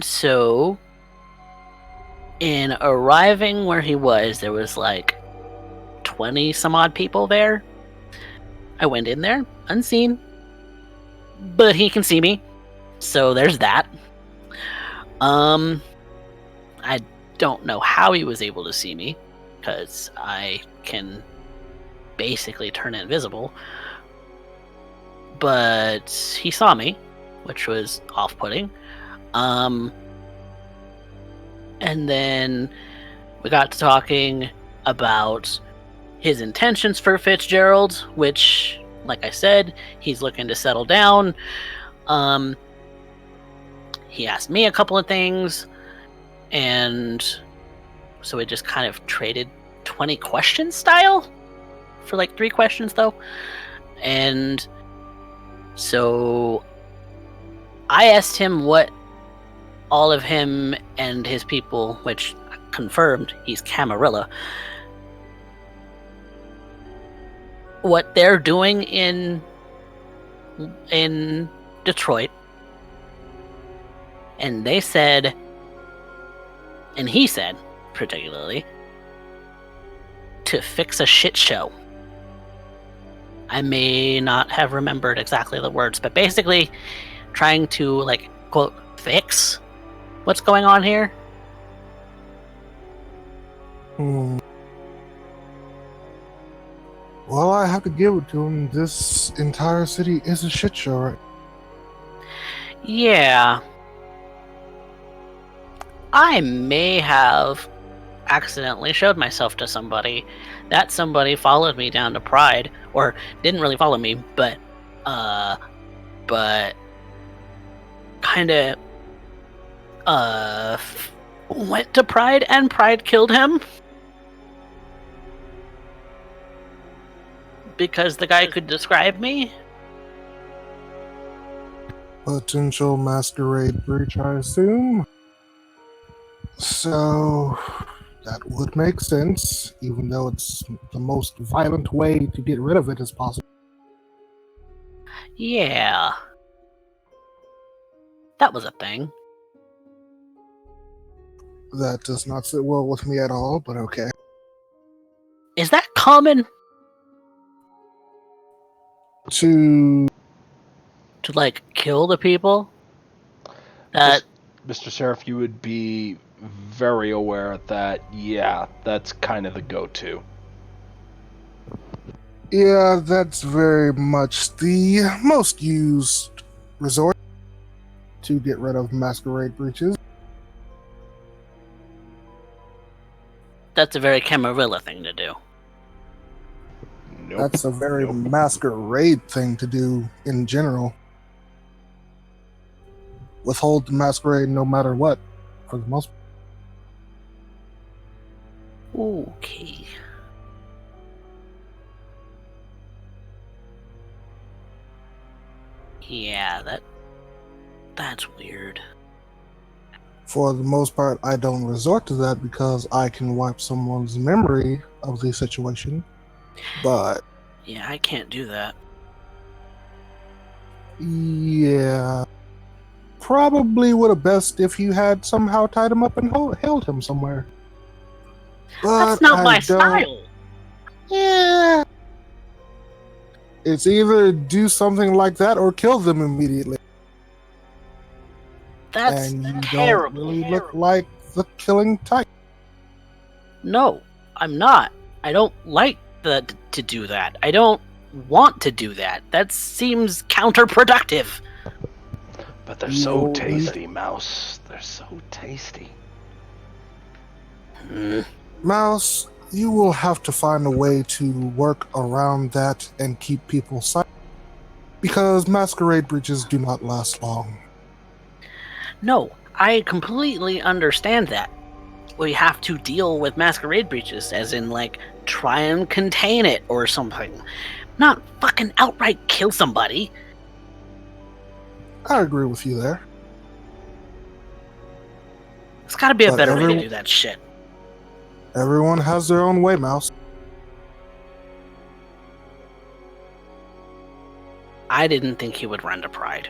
S4: so in arriving where he was, there was like 20 some odd people there. I went in there unseen, but he can see me, so there's that. I don't know how he was able to see me, because I can basically turn invisible, but he saw me, which was off-putting. And then we got to talking about his intentions for Fitzgerald, which, like I said, he's looking to settle down. He asked me a couple of things, and so we just kind of traded 20 questions style for like 3 questions though. And so I asked him what all of him and his people, which confirmed he's Camarilla, what they're doing in Detroit. And they said, and he said particularly, to fix a shit show. I may not have remembered exactly the words, but basically trying to, like, quote, fix what's going on here.
S2: Well, I have to give it to him. This entire city is a shit show, right?
S4: Yeah. I may have accidentally showed myself to somebody. That somebody followed me down to Pride, or didn't really follow me, but kind of went to Pride, and Pride killed him because the guy could describe me.
S2: Potential masquerade breach, I assume. So that would make sense, even though it's the most violent way to get rid of it as possible.
S4: Yeah. That was a thing.
S2: That does not sit well with me at all, but okay.
S4: Is that common?
S2: To
S4: like, kill the people? That...
S1: Mr. Seraph, you would be very aware that, yeah, that's kind of the go-to.
S2: Yeah, that's very much the most used resort to get rid of masquerade breaches.
S4: That's a very Camarilla thing to do.
S1: Nope.
S2: That's a very masquerade thing to do in general. Withhold the masquerade no matter what, for the most part.
S4: Okay. Yeah, that's weird.
S2: For the most part, I don't resort to that because I can wipe someone's memory of the situation. But
S4: yeah, I can't do that.
S2: Yeah, probably would have best if you had somehow tied him up and held him somewhere. But
S4: that's not my style.
S2: Yeah. It's either do something like that or kill them immediately.
S4: That's
S2: and you
S4: terrible.
S2: don't really look like the killing type.
S4: No, I'm not. I don't like to do that. I don't want to do that. That seems counterproductive.
S1: But they're so tasty, Mouse. They're so tasty.
S2: Mouse, you will have to find a way to work around that and keep people silent. Because masquerade breaches do not last long.
S4: No, I completely understand that. We have to deal with masquerade breaches, as in, like, try and contain it or something. Not fucking outright kill somebody.
S2: I agree with you there.
S4: There's gotta be a
S2: But
S4: better way to do that shit.
S2: Everyone has their own way, Mouse.
S4: I didn't think he would run to Pride.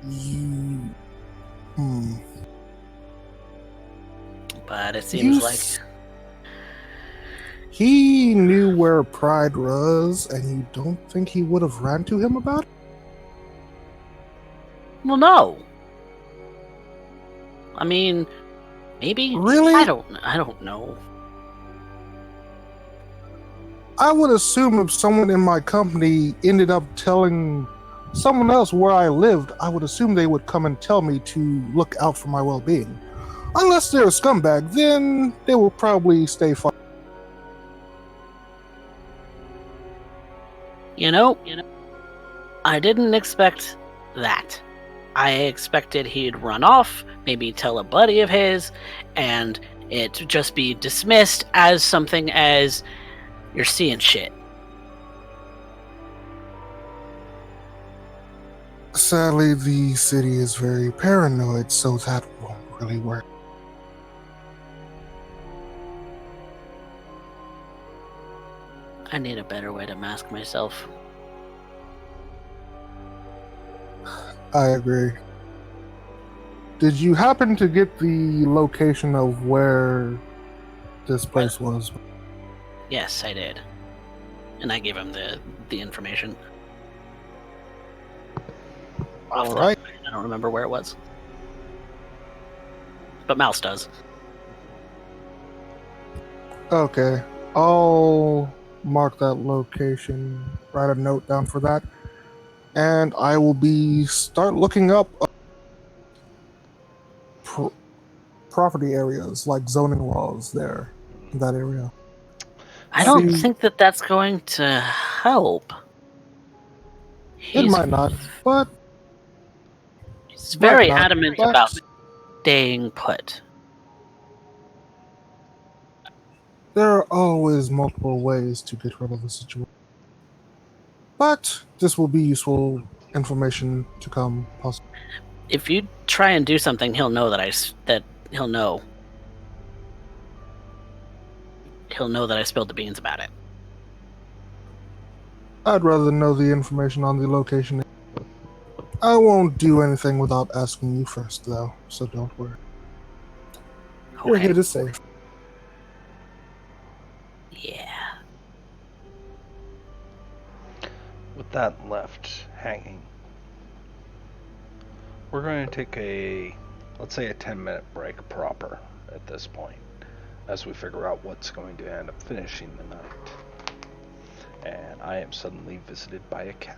S2: You.
S4: But it seems like...
S2: He knew where Pride was, and you don't think he would have ran to him about it?
S4: Well, no. I mean, maybe?
S2: Really?
S4: I don't know.
S2: I would assume if someone in my company ended up telling someone else where I lived, I would assume they would come and tell me to look out for my well-being. Unless they're a scumbag, then they will probably stay far.
S4: You know, I didn't expect that. I expected he'd run off, maybe tell a buddy of his, and it just be dismissed as something as, you're seeing shit.
S2: Sadly, the city is very paranoid, so that won't really work.
S4: I need a better way to mask myself.
S2: I agree. Did you happen to get the location of where this place was?
S4: Yes, I did. And I gave him the information.
S2: All right.
S4: I don't remember where it was. But Mouse does.
S2: Okay. I'll mark that location, write a note down for that, and I will start looking up property areas, like zoning laws there in that area.
S4: I don't think that that's going to help.
S2: It might not, but
S4: he's very adamant about staying put.
S2: There are always multiple ways to get rid of the situation. But this will be useful information to come, possibly.
S4: If you try and do something, he'll know that he'll know. He'll know that I spilled the beans about it.
S2: I'd rather know the information on the location. I won't do anything without asking you first, though, so don't worry.
S4: Okay.
S2: You're here to save.
S4: Yeah.
S1: With that left hanging, we're going to take let's say a 10-minute break proper at this point, as we figure out what's going to end up finishing the night. And I am suddenly visited by a cat.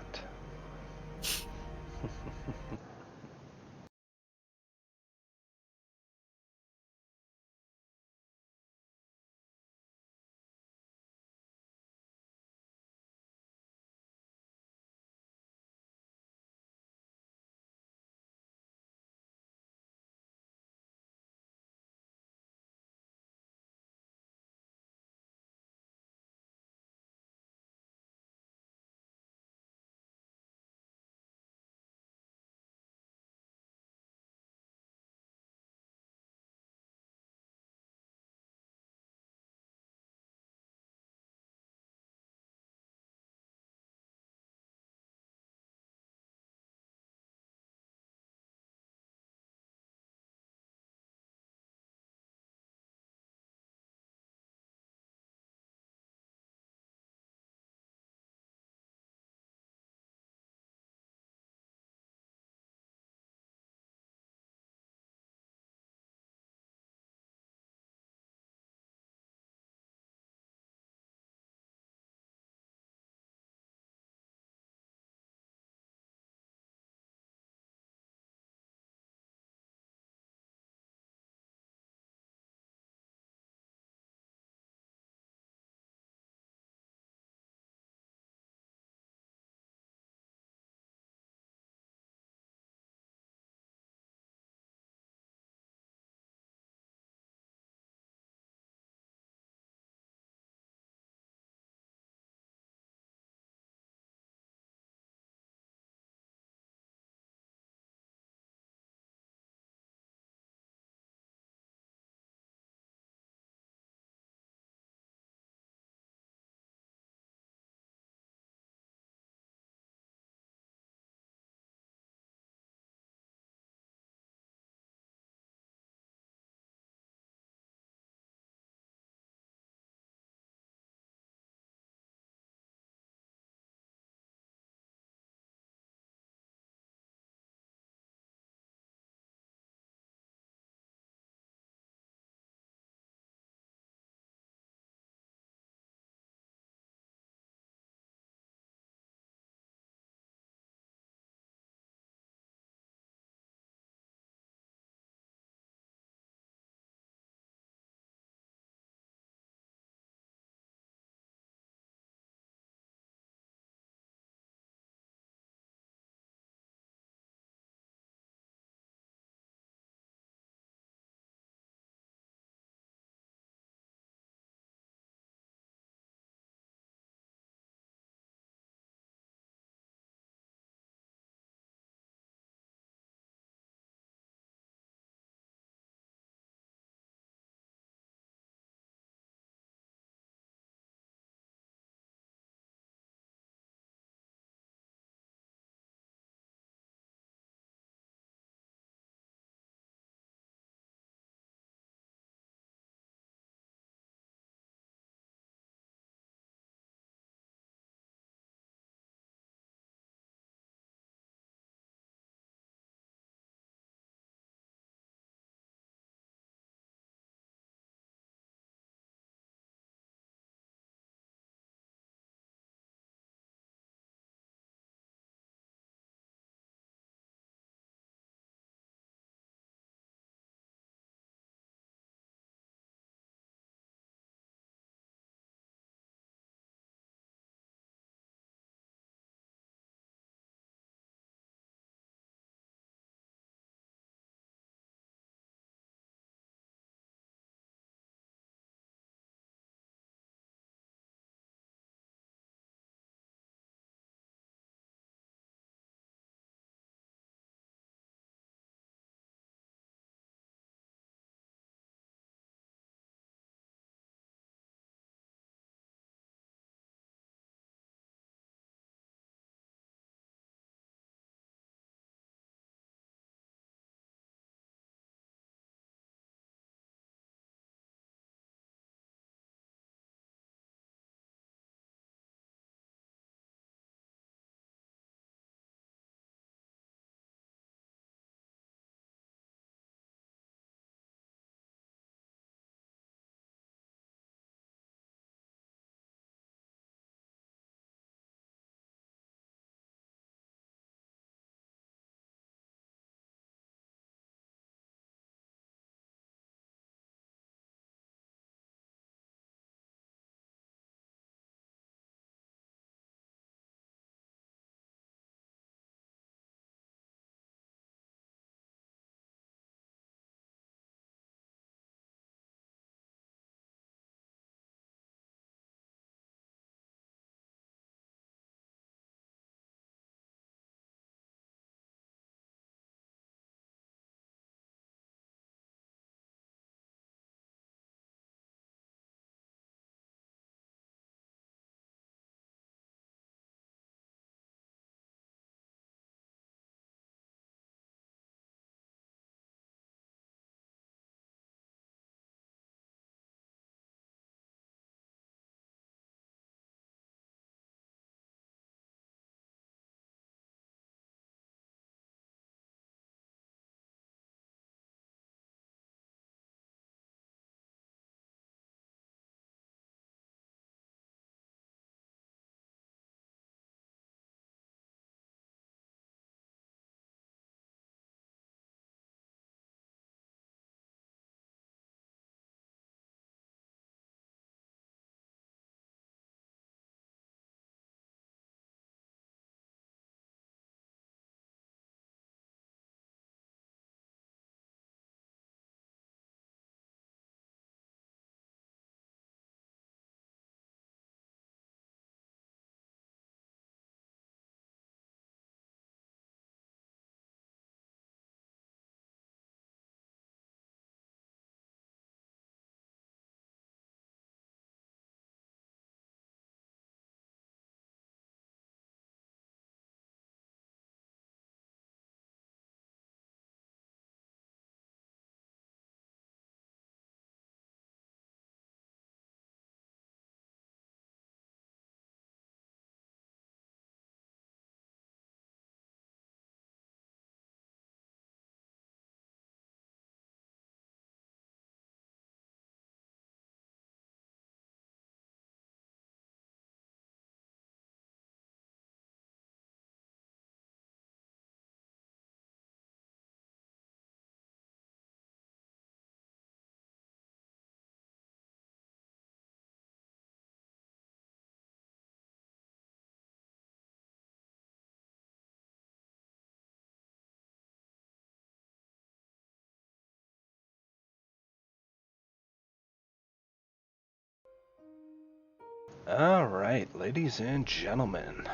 S1: All right, ladies and gentlemen,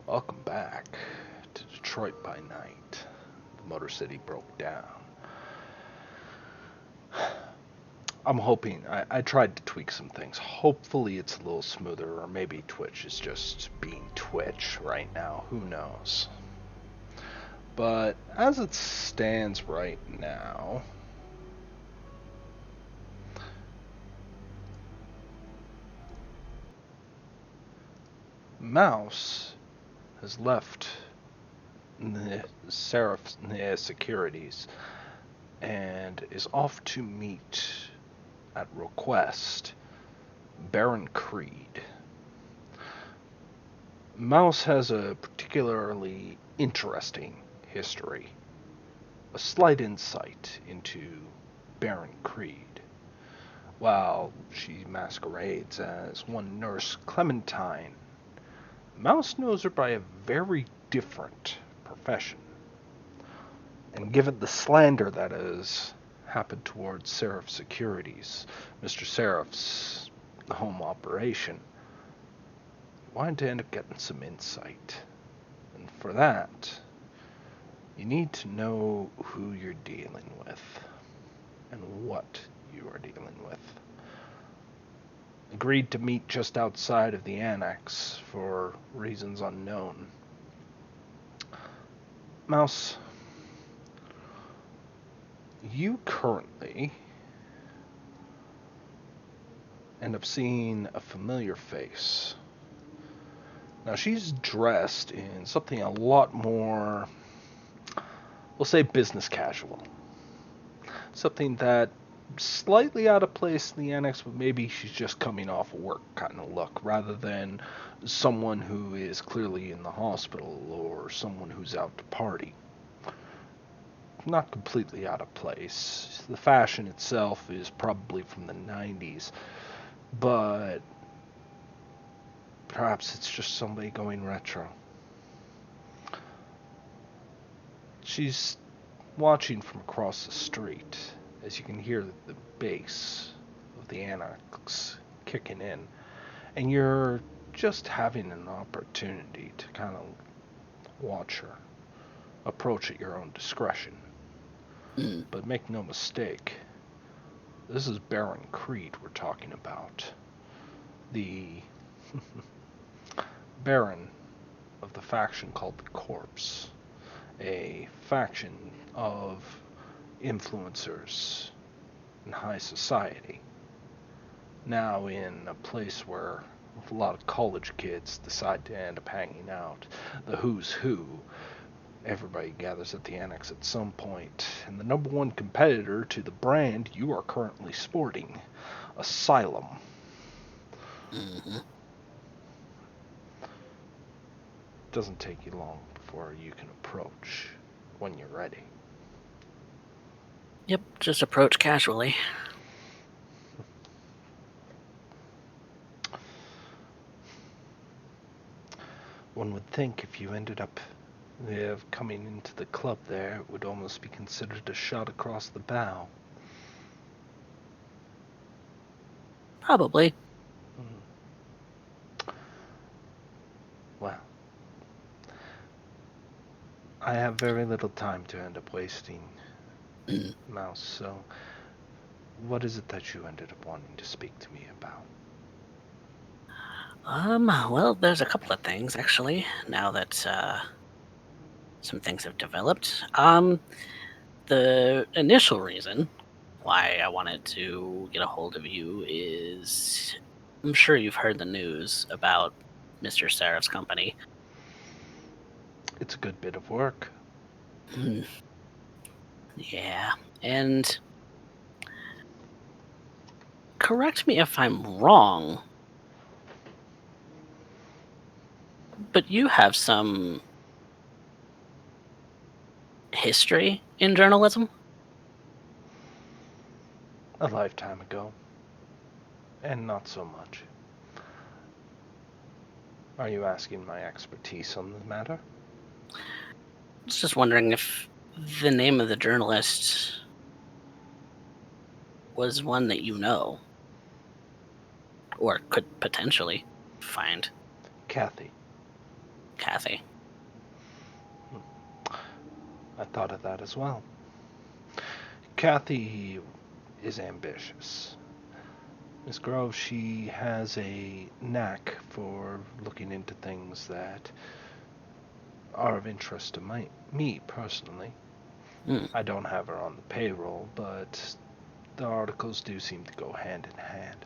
S1: welcome back to Detroit by Night. The Motor City broke down. I'm hoping, I tried to tweak some things. Hopefully it's a little smoother, or maybe Twitch is just being Twitch right now. Who knows? But as it stands right now, Mouse has left the Seraph Securities and is off to meet, at request, Baron Creed. Mouse has a particularly interesting history, a slight insight into Baron Creed. While she masquerades as one Nurse Clementine, Mouse knows her by a very different profession. And given the slander that has happened towards Seraph Securities, Mr. Seraph's home operation, you wanted to end up getting some insight. And for that, you need to know who you're dealing with and what you are dealing with. Agreed to meet just outside of the annex for reasons unknown. Mouse, you currently end up seeing a familiar face. Now, she's dressed in something a lot more, we'll say, business casual. Something that slightly out of place in the annex, but maybe she's just coming off of work kind of look, rather than someone who is clearly in the hospital or someone who's out to party. Not completely out of place. The fashion itself is probably from the 90s, but perhaps it's just somebody going retro. She's watching from across the street as you can hear the bass of the annex kicking in, and you're just having an opportunity to kind of watch her. Approach at your own discretion. But make no mistake, this is Baron Creed we're talking about. The Baron of the faction called the Corpse. A faction of influencers in high society. Now in a place where a lot of college kids decide to end up hanging out. The who's who. Everybody gathers at the annex at some point, and the number one competitor to the brand you are currently sporting, Asylum.
S4: Mm-hmm.
S1: Doesn't take you long before you can approach when you're ready.
S4: Yep, just approach casually.
S1: One would think if you ended up coming into the club there, it would almost be considered a shot across the bow.
S4: Probably.
S1: Well, I have very little time to end up wasting, Mouse, so what is it that you ended up wanting to speak to me about?
S4: Well, there's a couple of things, actually, now that, some things have developed. The initial reason why I wanted to get a hold of you is I'm sure you've heard the news about Mr. Seraph's company.
S1: It's a good bit of work.
S4: Yeah, and correct me if I'm wrong, but you have some history in journalism?
S1: A lifetime ago. And not so much. Are you asking my expertise on the matter?
S4: I was just wondering if the name of the journalist was one that you know. or could potentially find
S1: Kathy.
S4: Kathy.
S1: I thought of that as well. Kathy is ambitious. Miss Grove, she has a knack for looking into things that are of interest to me personally.
S4: Hmm.
S1: I don't have her on the payroll, but the articles do seem to go hand in hand.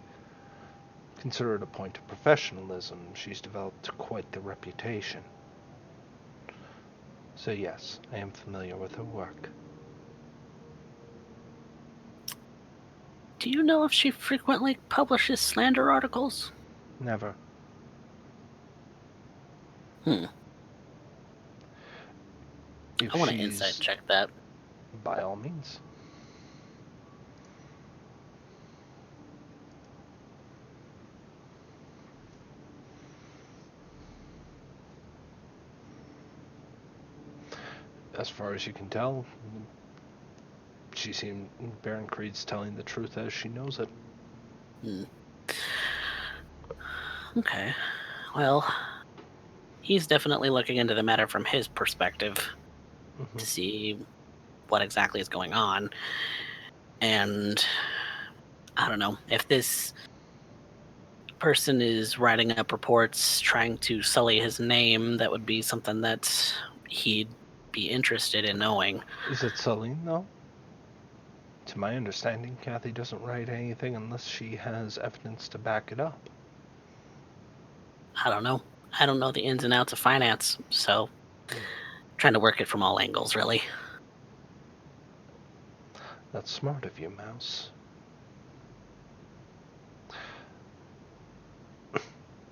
S1: Considered a point of professionalism, she's developed quite the reputation. So yes, I am familiar with her work.
S4: Do you know if she frequently publishes slander articles?
S1: Never.
S4: Hmm.
S1: If
S4: I want to insight
S1: she's,
S4: check that.
S1: by all means. As far as you can tell, she seemed Baron Creed's telling the truth as she knows it.
S4: Hmm. Okay. Well, he's definitely looking into the matter from his perspective to see what exactly is going on. And I don't know if this person is writing up reports trying to sully his name, that would be something that he'd be interested in knowing.
S1: Is it Celine, though? To my understanding, Kathy doesn't write anything unless she has evidence to back it up.
S4: I don't know. I don't know the ins and outs of finance, so trying to work it from all angles, really.
S1: That's smart of you, Mouse.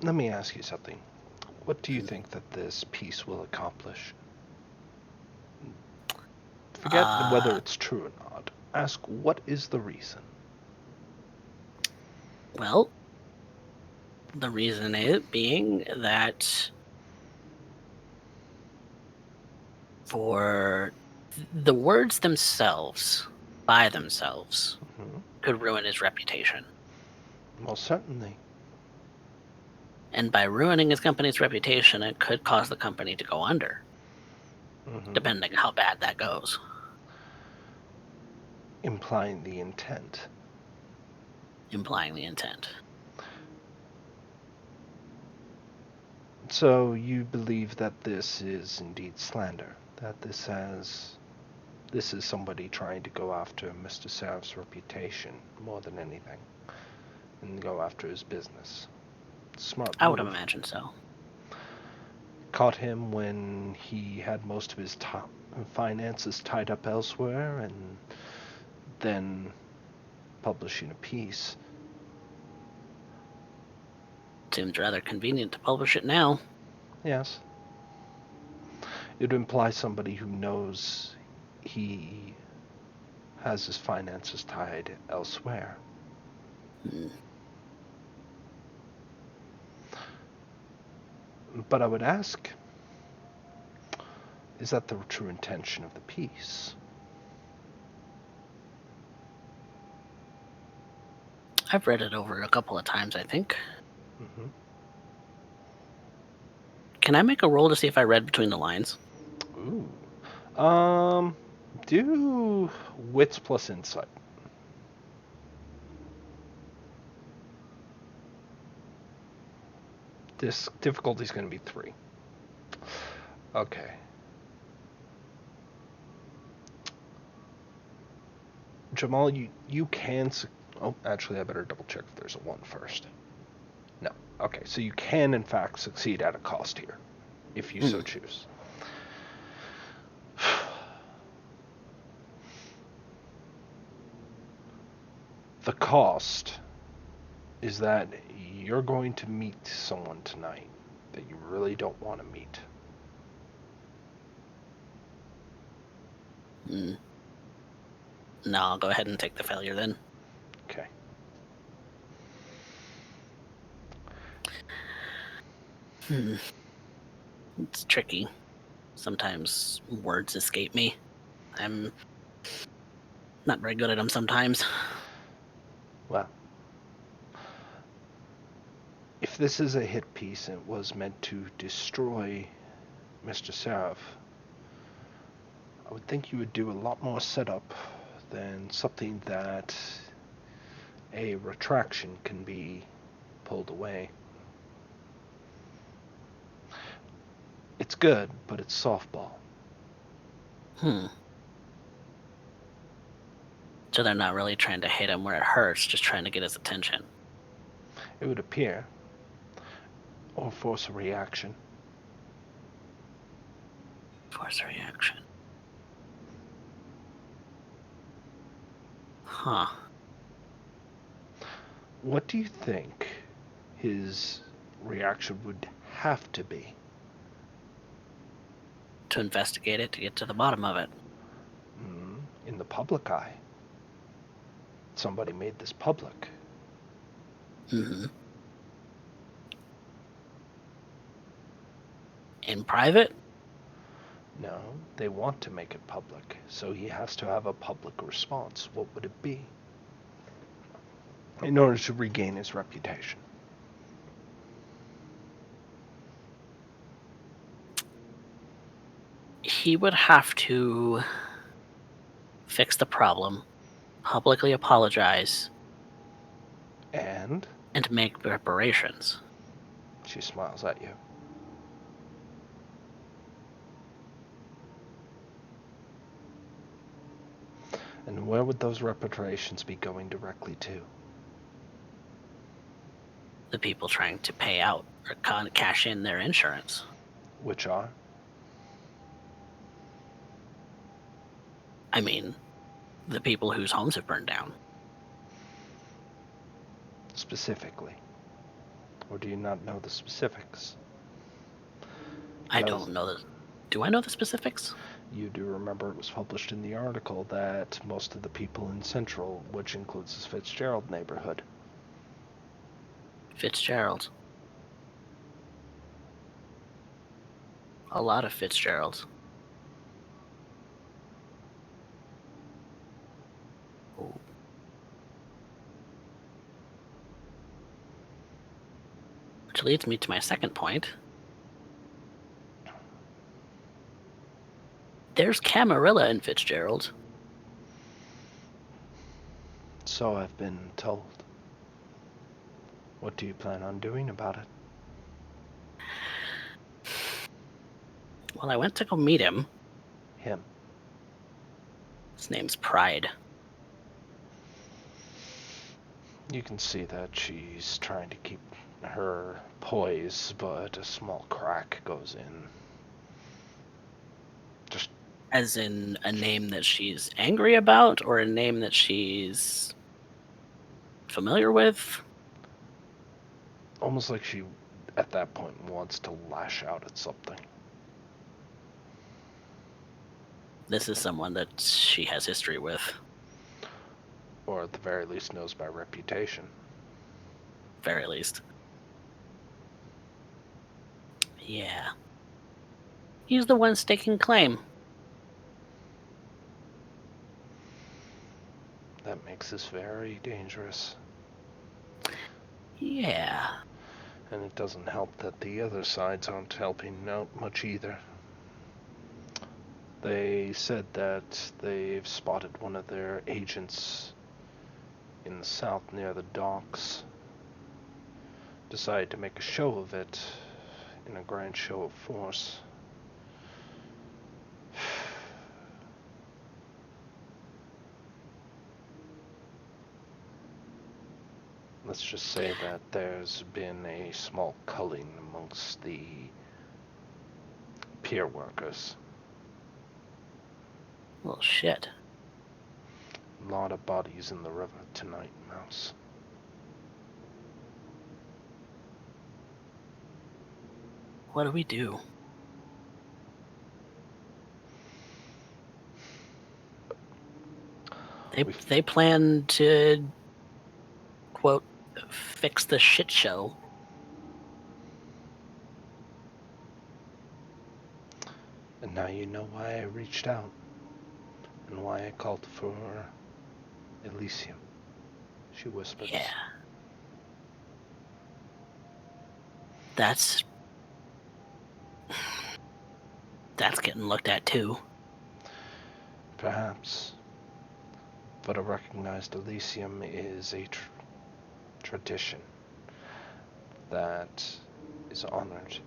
S1: Let me ask you something. What do you think that this piece will accomplish? Forget whether it's true or not. Ask what is the reason.
S4: Well, the reason it being that for the words themselves, by themselves, could ruin his reputation.
S1: Most certainly.
S4: And by ruining his company's reputation, it could cause the company to go under, depending how bad that goes.
S1: Implying the intent.
S4: Implying the intent.
S1: So you believe that this is indeed slander? That this is somebody trying to go after Mr. Seraf's reputation more than anything, and go after his business. Smart
S4: I would
S1: move.
S4: imagine so.
S1: Caught him when he had most of his finances tied up elsewhere, and then publishing a piece.
S4: Seems rather convenient to publish it now.
S1: Yes. It would imply somebody who knows he has his finances tied elsewhere. But I would ask, is that the true intention of the piece?
S4: I've read it over a couple of times, I think. Can I make a roll to see if I read between the lines?
S1: Ooh. Do wits plus insight. This difficulty is going to be 3. Okay. Jamal, you can... Oh, actually, I better double check if there's a 1 first. No. Okay, so you can, in fact, succeed at a cost here, if you so choose. The cost is that you're going to meet someone tonight that you really don't want to meet.
S4: No, I'll go ahead and take the failure then.
S1: Okay.
S4: It's tricky. Sometimes words escape me. I'm not very good at them sometimes.
S1: Well, If this is a hit piece and it was meant to destroy Mr. Seraph, I would think you would do a lot more setup than something that a retraction can be pulled away. It's good, but it's softball.
S4: So they're not really trying to hit him where it hurts, just trying to get his attention.
S1: It would appear. Or force a reaction.
S4: Force a reaction. Huh.
S1: What do you think his reaction would have to be?
S4: To investigate it, to get to the bottom of it.
S1: In the public eye. Somebody made this public.
S4: In private?
S1: No, they want to make it public, so he has to have a public response. What would it be? In order to regain his reputation.
S4: He would have to fix the problem, publicly apologize,
S1: And
S4: make reparations.
S1: she smiles at you. And where would those reparations be going directly to?
S4: The people trying to pay out or cash in their insurance.
S1: Which are?
S4: I mean, the people whose homes have burned down.
S1: Specifically. Or do you not know the specifics?
S4: I don't know the... Do I know the specifics?
S1: You do remember it was published in the article that most of the people in Central, which includes the Fitzgerald neighborhood.
S4: Fitzgerald. A lot of Fitzgeralds. Ooh. Which leads me to my second point. There's Camarilla in Fitzgerald.
S1: So I've been told. What do you plan on doing about it?
S4: Well, I went to go meet him.
S1: Him.
S4: His name's Pride.
S1: You can see that she's trying to keep her poise, but a small crack goes in. Just
S4: As in a name that she's angry about, or a name that she's familiar with?
S1: almost like she, at that point, wants to lash out at something.
S4: This is someone that she has history with.
S1: Or at the very least knows by reputation.
S4: Very least. Yeah. He's the one staking claim.
S1: That makes this very dangerous.
S4: Yeah.
S1: And it doesn't help that the other sides aren't helping out much either. They said that they've spotted one of their agents in the south near the docks. Decided to make a show of it in a grand show of force. Let's just say that there's been a small culling amongst the pier workers.
S4: Well, shit.
S1: A lot of bodies in the river tonight, Mouse.
S4: What do we do? They plan to, quote, fix the shit show.
S1: And now you know why I reached out. And why I called for Elysium. She whispers.
S4: Yeah. That's getting looked at too.
S1: Perhaps. But a recognized Elysium is a tradition that is honored,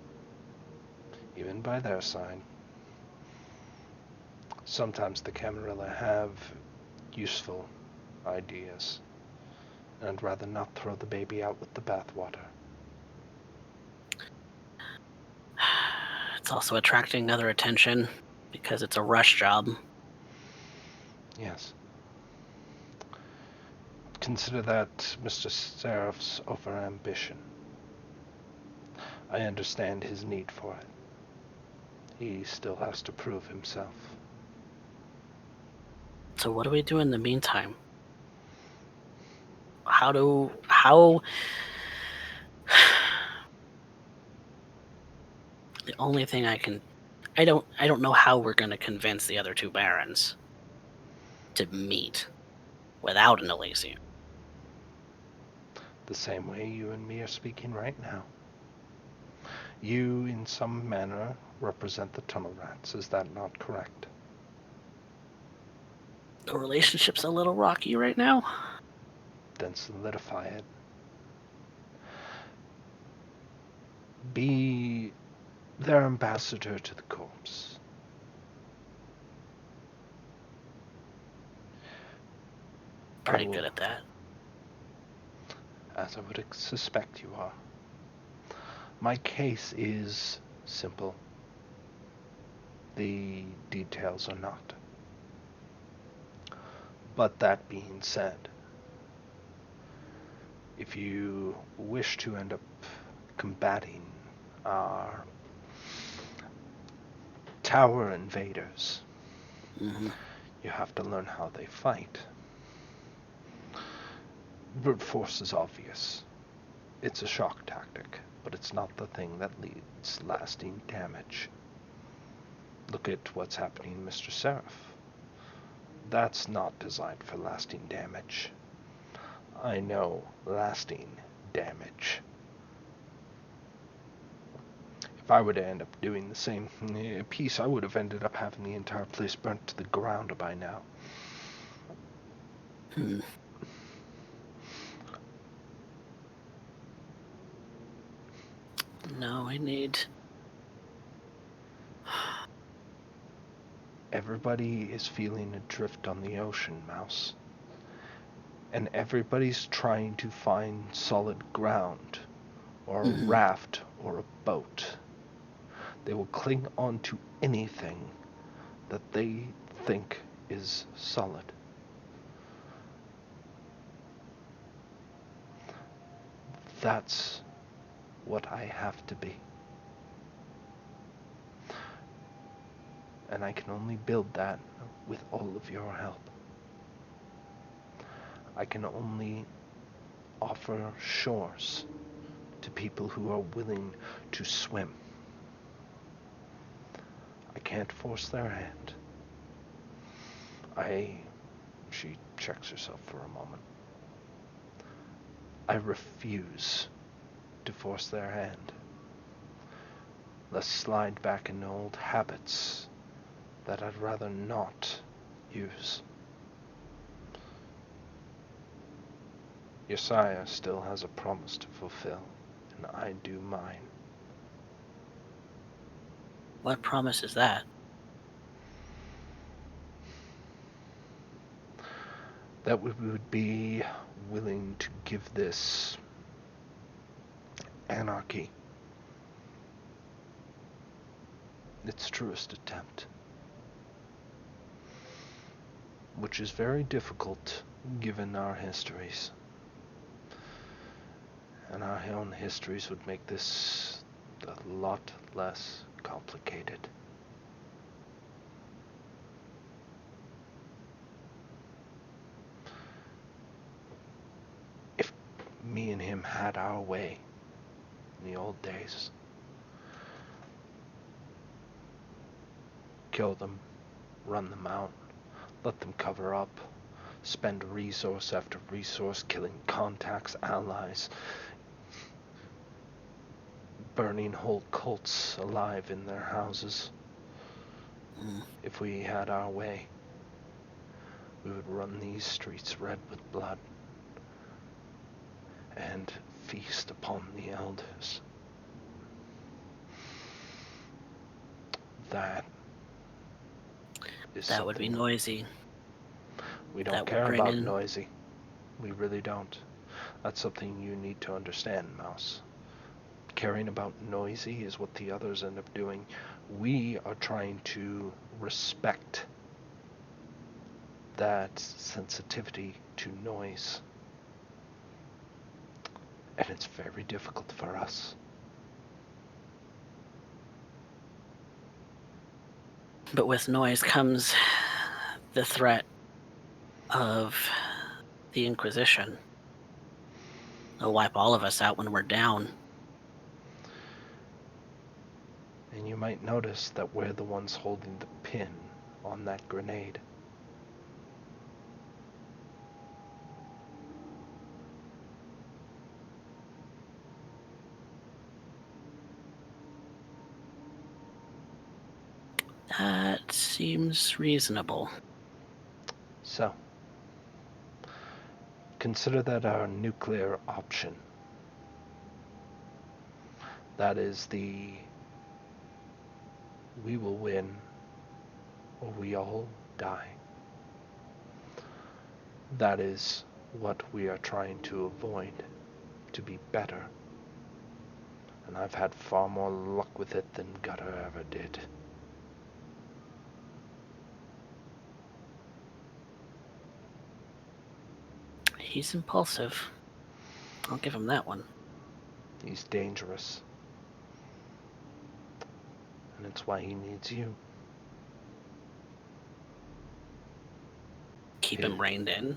S1: even by their side. Sometimes the Camarilla have useful ideas, and I'd rather not throw the baby out with the bathwater.
S4: It's also attracting other attention because it's a rush job.
S1: Yes. Consider that Mr. Seraph's overambition. I understand his need for it. He still has to prove himself.
S4: So what do we do in the meantime? How the only thing I don't know how we're going to convince the other two barons to meet without an Elysium.
S1: The same way you and me are speaking right now. You, in some manner, represent the tunnel rats. Is that not correct?
S4: The relationship's a little rocky right now.
S1: Then solidify it. Be their ambassador to the corpse.
S4: Pretty good at that.
S1: As I would suspect you are. My case is simple. The details are not. But that being said, if you wish to end up combating our tower invaders, you have to learn how they fight. Brute force is obvious. It's a shock tactic, but it's not the thing that leads lasting damage. Look at what's happening to Mr. Seraph. That's not designed for lasting damage. I know lasting damage. If I were to end up doing the same piece, I would have ended up having the entire place burnt to the ground by now.
S4: No, I need...
S1: Everybody is feeling adrift on the ocean, Mouse. And everybody's trying to find solid ground, or a raft, or a boat. They will cling on to anything that they think is solid. That's what I have to be. And I can only build that with all of your help. I can only offer shores to people who are willing to swim. I can't force their hand. She checks herself for a moment. I refuse to force their hand. Let's slide back into old habits that I'd rather not use. Your sire still has a promise to fulfill, and I do mine.
S4: What promise is that?
S1: That we would be willing to give this anarchy its truest attempt. Which is very difficult given our histories. And our own histories would make this a lot less complicated. If me and him had our way in the old days, kill them, run them out, let them cover up, spend resource after resource killing contacts, allies, burning whole cults alive in their houses. If we had our way, we would run these streets red with blood and feast upon the elders. That is
S4: That would be
S1: something
S4: noisy.
S1: we don't
S4: That would
S1: care
S4: bring
S1: about.
S4: in-
S1: Noisy. We really don't. That's something you need to understand, Mouse. Caring about noisy is what the others end up doing. We are trying to respect that sensitivity to noise. And it's very difficult for us.
S4: But with noise comes the threat of the Inquisition. They'll wipe all of us out when we're down.
S1: And you might notice that we're the ones holding the pin on that grenade.
S4: That seems reasonable.
S1: So, consider that our nuclear option. That is the we will win or we all die. That is what we are trying to avoid, to be better. And I've had far more luck with it than Gutter ever did.
S4: He's impulsive. I'll give him that one.
S1: He's dangerous. And it's why he needs you.
S4: Keep him reined in.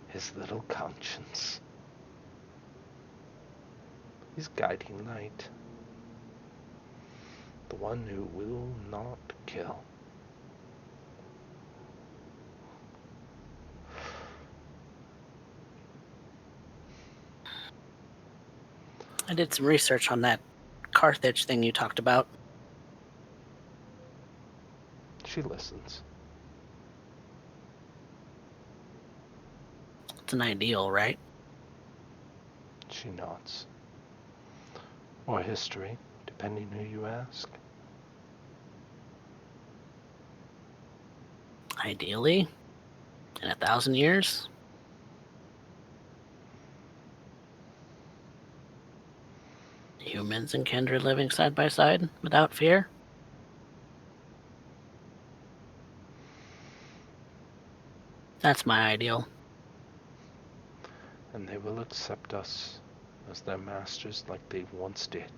S1: His little conscience. His guiding light. The one who will not kill.
S4: I did some research on that Carthage thing you talked about.
S1: She listens.
S4: It's an ideal, right?
S1: She nods. Or history, depending who you ask.
S4: Ideally, in 1,000 years. Humans and kindred living side by side without fear. That's my ideal.
S1: And they will accept us as their masters like they once did.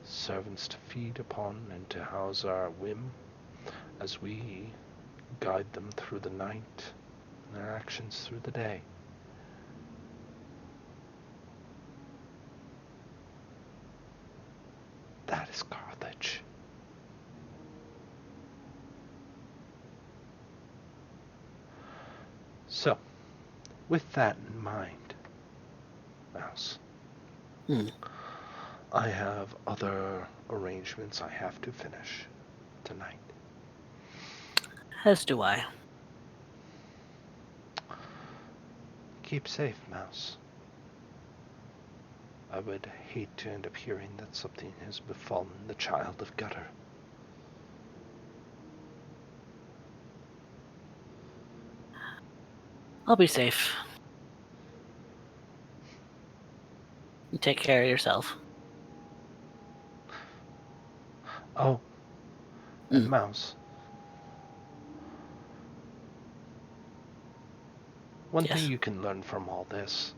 S1: Servants to feed upon and to house our whim as we guide them through the night and their actions through the day. That is Carthage. So, with that in mind, Mouse, I have other arrangements I have to finish tonight.
S4: As do I.
S1: Keep safe, Mouse. I would hate to end up hearing that something has befallen the child of Gutter.
S4: I'll be safe. You take care of yourself.
S1: Oh, and Mouse. One
S4: Yes.
S1: thing you can learn from all this.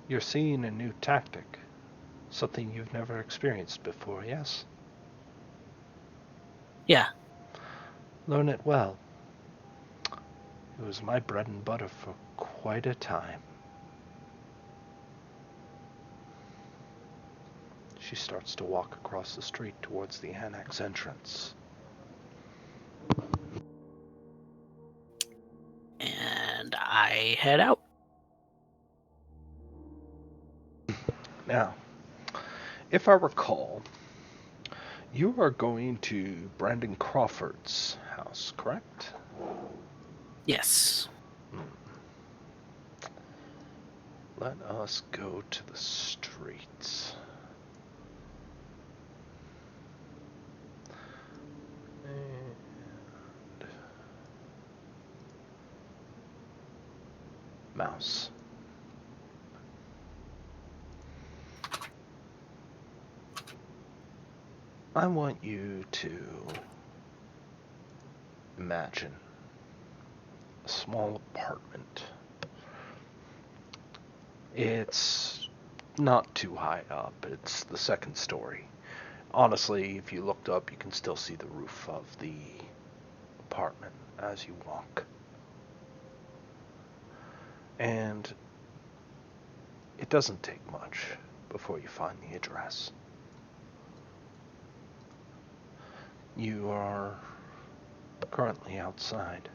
S1: You're seeing a new tactic. Something you've never experienced before, yes?
S4: Yeah.
S1: Learn it well. It was my bread and butter for quite a time. She starts to walk across the street towards the annex entrance.
S4: And I head out.
S1: Now, if I recall, you are going to Brandon Crawford's house, correct?
S4: Yes.
S1: Let us go to the streets. And mouse. I want you to imagine a small apartment. It's not too high up. It's the second story. Honestly, if you looked up, you can still see the roof of the apartment as you walk. And it doesn't take much before you find the address. You are currently outside.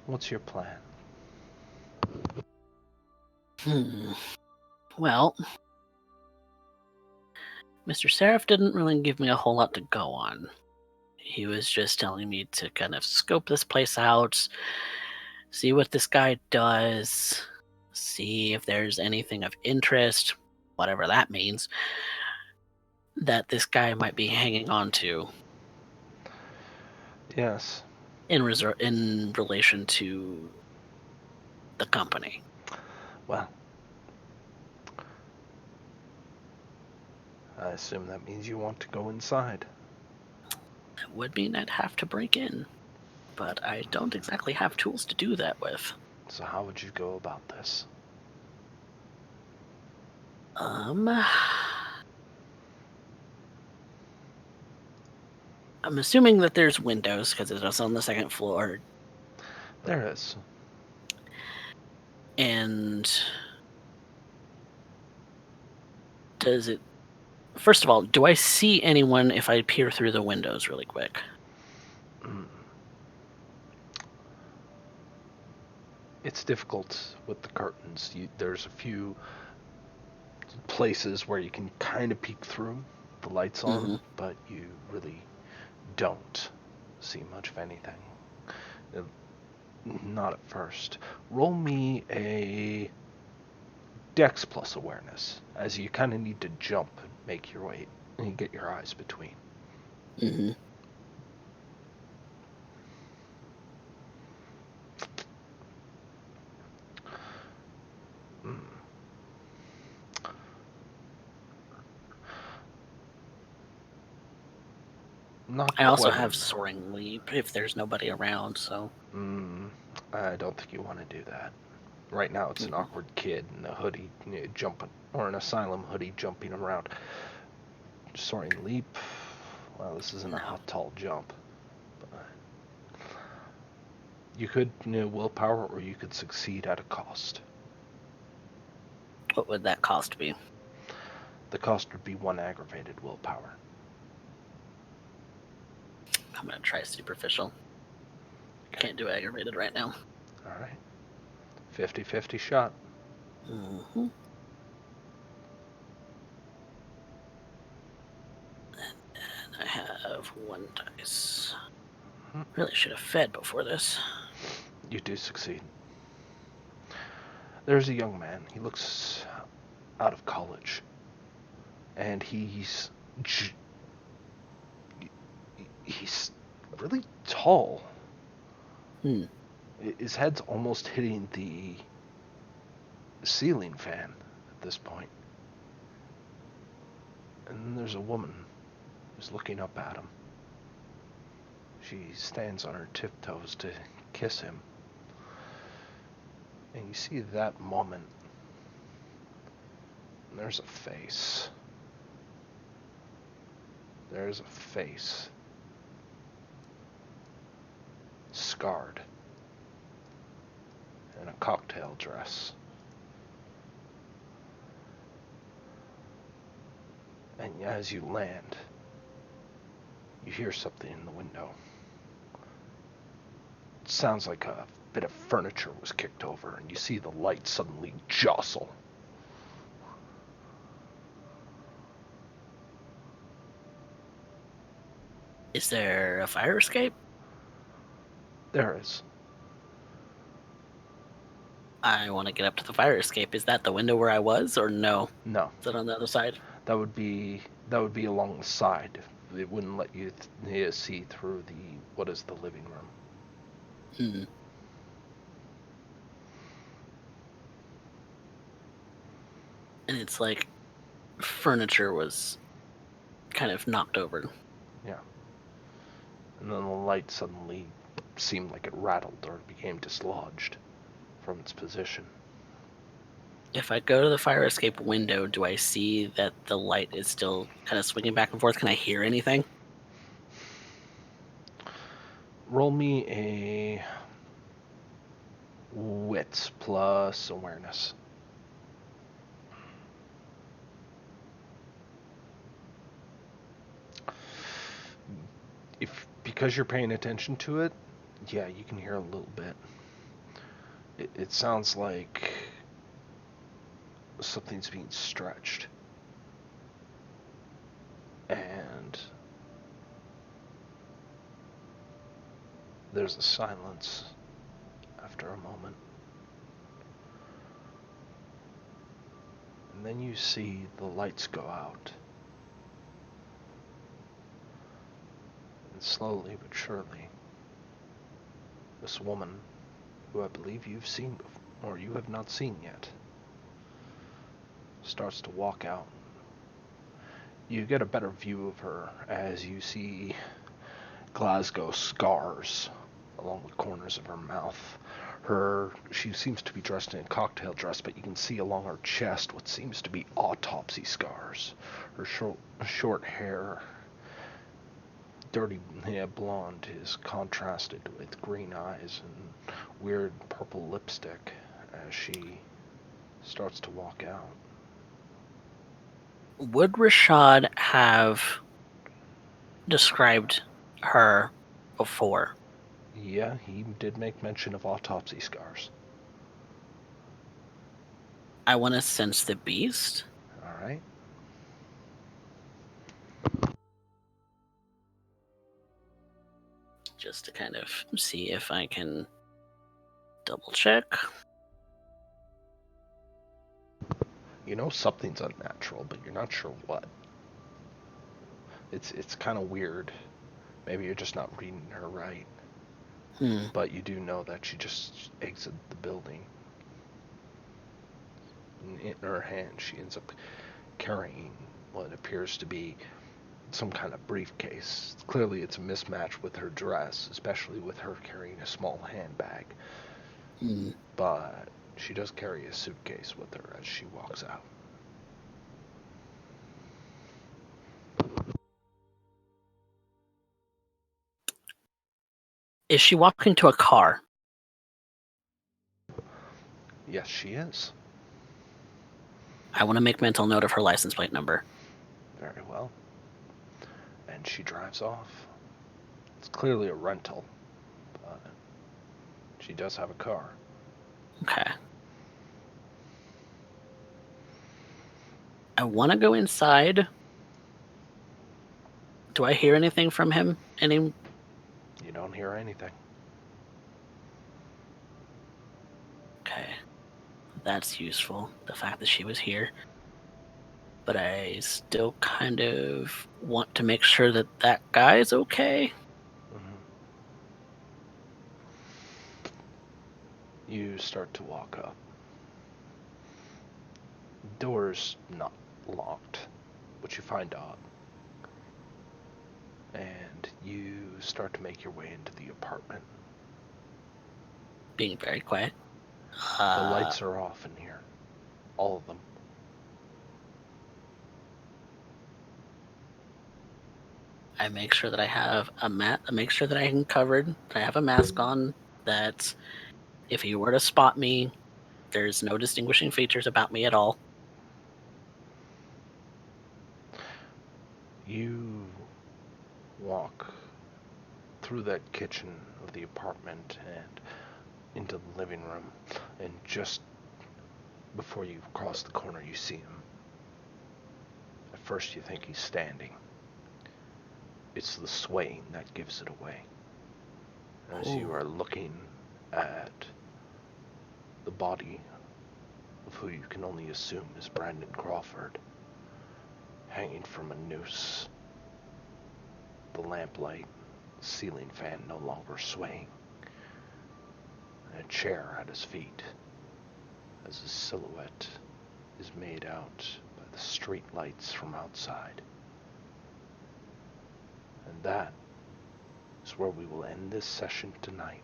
S1: What's your plan?
S4: Well, Mr. Seraph didn't really give me a whole lot to go on. He was just telling me to kind of scope this place out, see what this guy does, see if there's anything of interest, whatever that means, that this guy might be hanging on to
S1: Yes.
S4: in relation to the company.
S1: Well, I assume that means you want to go inside.
S4: It would mean I'd have to break in, but I don't exactly have tools to do that with.
S1: So how would you go about this?
S4: I'm assuming that there's windows because it's on the second floor.
S1: There is.
S4: And does it... First of all, do I see anyone if I peer through the windows really quick?
S1: It's difficult with the curtains. There's a few places where you can kind of peek through the lights on, but you really don't see much of anything. Not at first. Roll me a Dex plus awareness, as you kind of need to jump and make your way and get your eyes between. Not
S4: I also
S1: quite
S4: have
S1: enough.
S4: soaring leap if there's nobody around, so...
S1: I don't think you want to do that. Right now it's an awkward kid in a hoodie jumping, or an asylum hoodie jumping around. Soaring leap. Well, this isn't a tall jump. But you could willpower, or you could succeed at a cost.
S4: What would that cost be?
S1: The cost would be 1 aggravated willpower.
S4: I'm going to try superficial.
S1: Okay.
S4: Can't do aggravated right now.
S1: Alright. 50-50 shot.
S4: And I have 1 dice. Really should have fed before this.
S1: You do succeed. There's a young man. He looks out of college. And he's really tall. His head's almost hitting the ceiling fan at this point. And then there's a woman who's looking up at him. She stands on her tiptoes to kiss him. And you see that moment. And there's a face. There's a face. Scarred. In a cocktail dress. And as you land, you hear something in the window. It sounds like a bit of furniture was kicked over, and you see the light suddenly jostle.
S4: Is there a fire escape?
S1: There is.
S4: I want to get up to the fire escape. Is that the window where I was, or no?
S1: No,
S4: Is that on the other side?
S1: that would be along the side. It wouldn't let you see through what is the living room.
S4: Hmm. And it's like furniture was kind of knocked over.
S1: Yeah. And then the light suddenly seemed like it rattled or became dislodged from its position.
S4: If I go to the fire escape window, do I see that the light is still kind of swinging back and forth? Can I hear anything?
S1: Roll me a wits plus awareness. Because you're paying attention to it, yeah, you can hear a little bit. It sounds like something's being stretched. And there's a silence after a moment. And then you see the lights go out. And slowly but surely, this woman, who I believe you've seen before, or you have not seen yet, starts to walk out. You get a better view of her as you see Glasgow scars along the corners of her mouth. She seems to be dressed in a cocktail dress, but you can see along her chest what seems to be autopsy scars. Her short hair, dirty blonde, is contrasted with green eyes and weird purple lipstick as she starts to walk out.
S4: Would Rashad have described her before?
S1: Yeah, he did make mention of autopsy scars.
S4: I want to sense the beast.
S1: All right.
S4: Just to kind of see if I can double check.
S1: You know something's unnatural, but you're not sure what. It's kind of weird. Maybe you're just not reading her right. But you do know that she just exited the building. In her hand, she ends up carrying what appears to be some kind of briefcase. Clearly, it's a mismatch with her dress, especially with her carrying a small handbag. But she does carry a suitcase with her as she walks out.
S4: Is she walking to a car?
S1: Yes, she is.
S4: I want to make mental note of her license plate number.
S1: Very well. And she drives off. It's clearly a rental, but she does have a car.
S4: Okay. I want to go inside. Do I hear anything from him?
S1: You don't hear anything.
S4: Okay. That's useful, the fact that she was here. But I still kind of want to make sure that that guy's okay.
S1: You start to walk up. Door's not locked, which you find odd. And you start to make your way into the apartment.
S4: Being very quiet.
S1: The lights are off in here. All of them.
S4: I make sure that I have a mat. I make sure that I am covered. That I have a mask on. That if he were to spot me, there's no distinguishing features about me at all.
S1: You walk through that kitchen of the apartment and into the living room, and just before you cross the corner, you see him. At first, you think he's standing. It's the swaying that gives it away. As you
S2: Oh.
S1: are looking at the body of who you can only assume is Brandon Crawford, hanging from a noose, the lamplight, ceiling fan no longer swaying, and a chair at his feet, as his silhouette is made out by the street lights from outside. And that is where we will end this session tonight.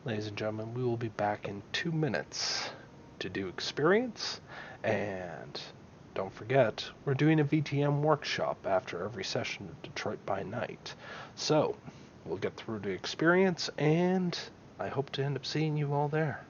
S1: Ladies and gentlemen, we will be back in 2 minutes to do experience, and don't forget, we're doing a VTM workshop after every session of Detroit by Night. So, we'll get through to experience, and I hope to end up seeing you all there.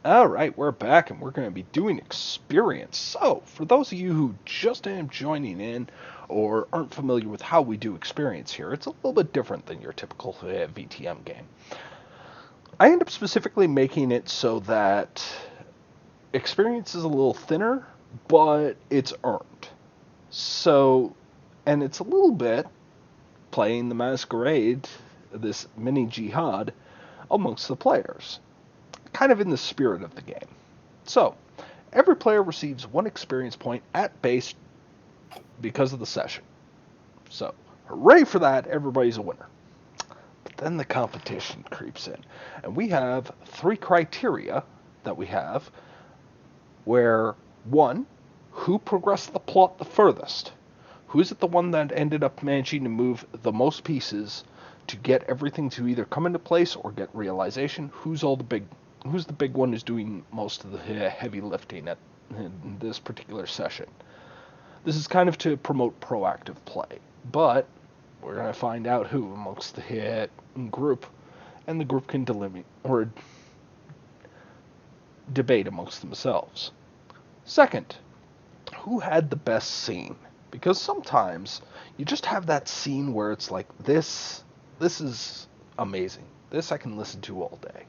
S1: Alright, we're back and we're going to be doing experience. So, for those of you who just am joining in or aren't familiar with how we do experience here, it's a little bit different than your typical VTM game. I end up specifically making it so that experience is a little thinner, but it's earned. So, and it's a little bit playing the masquerade, this mini jihad, amongst the players. Kind of in the spirit of the game. So, every player receives 1 experience point at base because of the session. So, hooray for that, everybody's a winner. But then the competition creeps in. And we have 3 criteria that we have where, 1, who progressed the plot the furthest? Who's the one that ended up managing to move the most pieces to get everything to either come into place or get realization? Who's the big one who's doing most of the heavy lifting in this particular session? This is kind of to promote proactive play, but we're going to find out who amongst the group, and the group can debate amongst themselves. Second, who had the best scene? Because sometimes you just have that scene where it's like, this is amazing. This I can listen to all day.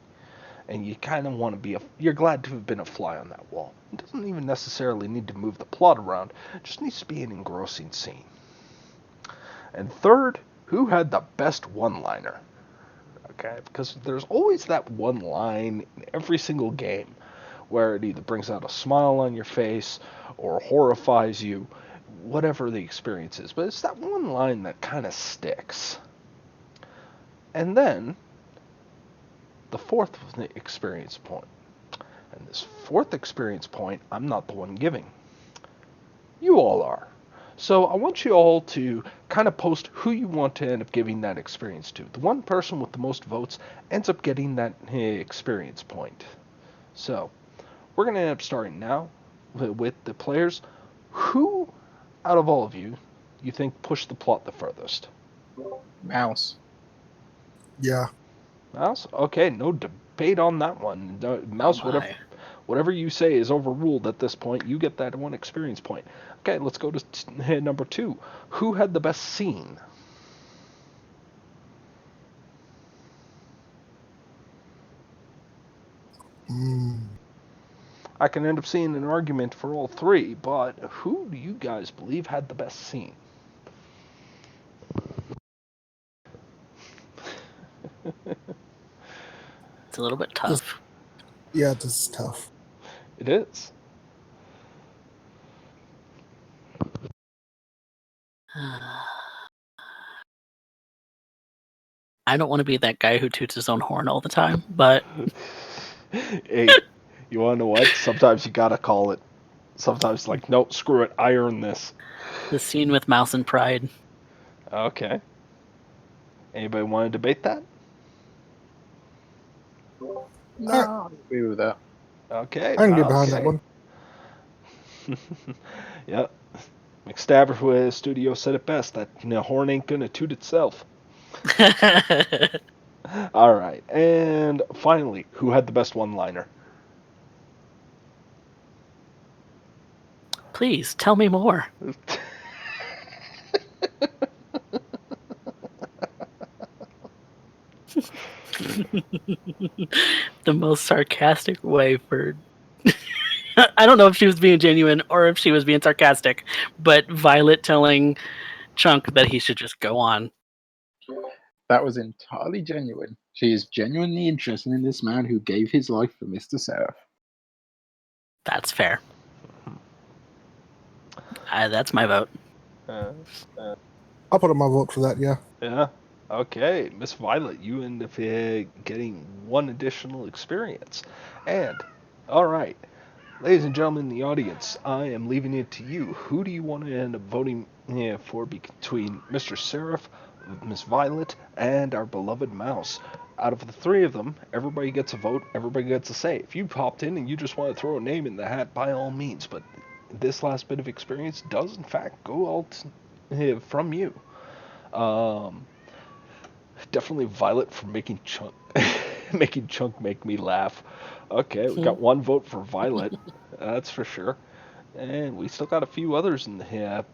S1: And you kind of want to you're glad to have been a fly on that wall. It doesn't even necessarily need to move the plot around. It just needs to be an engrossing scene. And third, who had the best one-liner? Okay, because there's always that one line in every single game where it either brings out a smile on your face or horrifies you, whatever the experience is. But it's that one line that kind of sticks. And then the 4th experience point. And this 4th experience point, I'm not the one giving. You all are. So I want you all to kind of post who you want to end up giving that experience to. The one person with the most votes ends up getting that experience point. So we're going to end up starting now with the players. Who, out of all of you think pushed the plot the furthest?
S3: Mouse.
S2: Yeah.
S1: Mouse? Okay, no debate on that one. Mouse, whatever you say is overruled at this point. You get that 1 experience point. Okay, let's go to number 2. Who had the best scene? I can end up seeing an argument for all 3, but who do you guys believe had the best scene?
S4: It's a little bit tough.
S2: Yeah, this is tough.
S1: It is.
S4: I don't want to be that guy who toots his own horn all the time, but
S1: Hey, you want to know what? Sometimes you gotta call it. Sometimes, like, nope, screw it, I earned this.
S4: the scene with Mouse and Pride.
S1: Okay. Anybody want to debate that?
S3: No, I agree with that.
S1: Okay.
S2: I can get behind that one.
S1: Yep. McStabber Studio said it best, that horn ain't gonna toot itself. Alright, and finally, who had the best one-liner?
S4: Please, tell me more. The most sarcastic way for... I don't know if she was being genuine or if she was being sarcastic, but Violet telling Chunk that he should just go on.
S3: That was entirely genuine. She is genuinely interested in this man who gave his life for Mr. Seraph.
S4: That's fair. That's my vote.
S2: I'll put up my vote for that, yeah.
S1: Yeah. Okay, Miss Violet, you end up getting 1 additional experience. And, alright, ladies and gentlemen in the audience, I am leaving it to you. Who do you want to end up voting for between Mr. Seraph, Miss Violet, and our beloved Mouse? Out of the 3 of them, everybody gets a vote, everybody gets a say. If you popped in and you just want to throw a name in the hat, by all means, but this last bit of experience does in fact go out from you. Definitely Violet for making Chunk Making Chunk make me laugh. Okay, we got one vote for Violet. That's for sure. And we still got a few others in the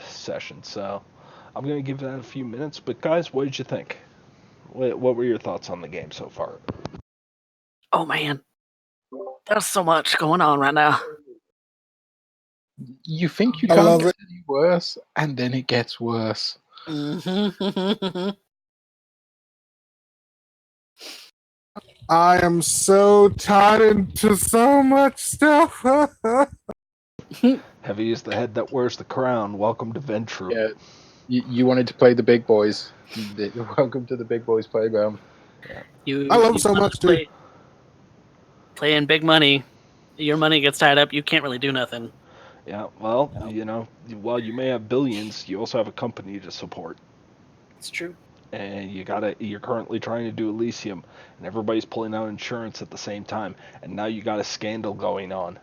S1: session, so I'm going to give that a few minutes. But guys, what did you think? What were your thoughts on the game so far?
S4: Oh man, there's so much going on right now.
S3: You think you
S2: I
S3: can't
S2: love
S3: get
S2: it.
S3: any worse, and then it gets worse.
S2: I am so tied into so much stuff.
S1: Heavy is the head that wears the crown. Welcome to Ventru.
S3: Yeah, you wanted to play the big boys. Welcome to the big boys playground.
S2: I love so much too.
S4: Playing big money. Your money gets tied up. You can't really do nothing.
S1: Yeah, well, while you may have billions, you also have a company to support.
S4: It's true.
S1: And you're currently trying to do Elysium, and everybody's pulling out insurance at the same time, and now you got a scandal going on.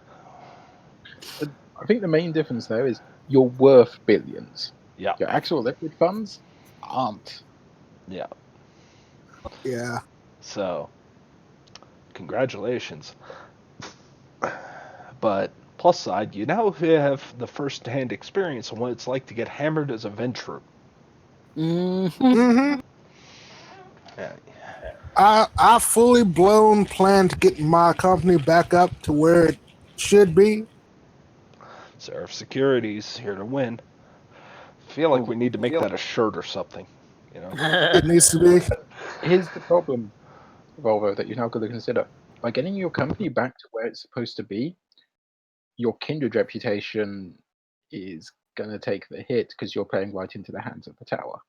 S3: I think the main difference there is you're worth billions.
S1: Yeah.
S3: Your actual liquid funds aren't.
S1: Yeah.
S2: Yeah.
S1: So, congratulations. But plus side, you now have the first-hand experience on what it's like to get hammered as a venture.
S2: Mm-hmm.
S1: Yeah.
S2: I fully blown plan to get my company back up to where it should be.
S1: Seraph Securities here to win. Feel like we need to make that a shirt or something.
S2: It needs to be.
S3: Here's the problem, Volvo, that you've now got to consider. By getting your company back to where it's supposed to be, your kindred reputation is going to take the hit because you're playing right into the hands of the tower.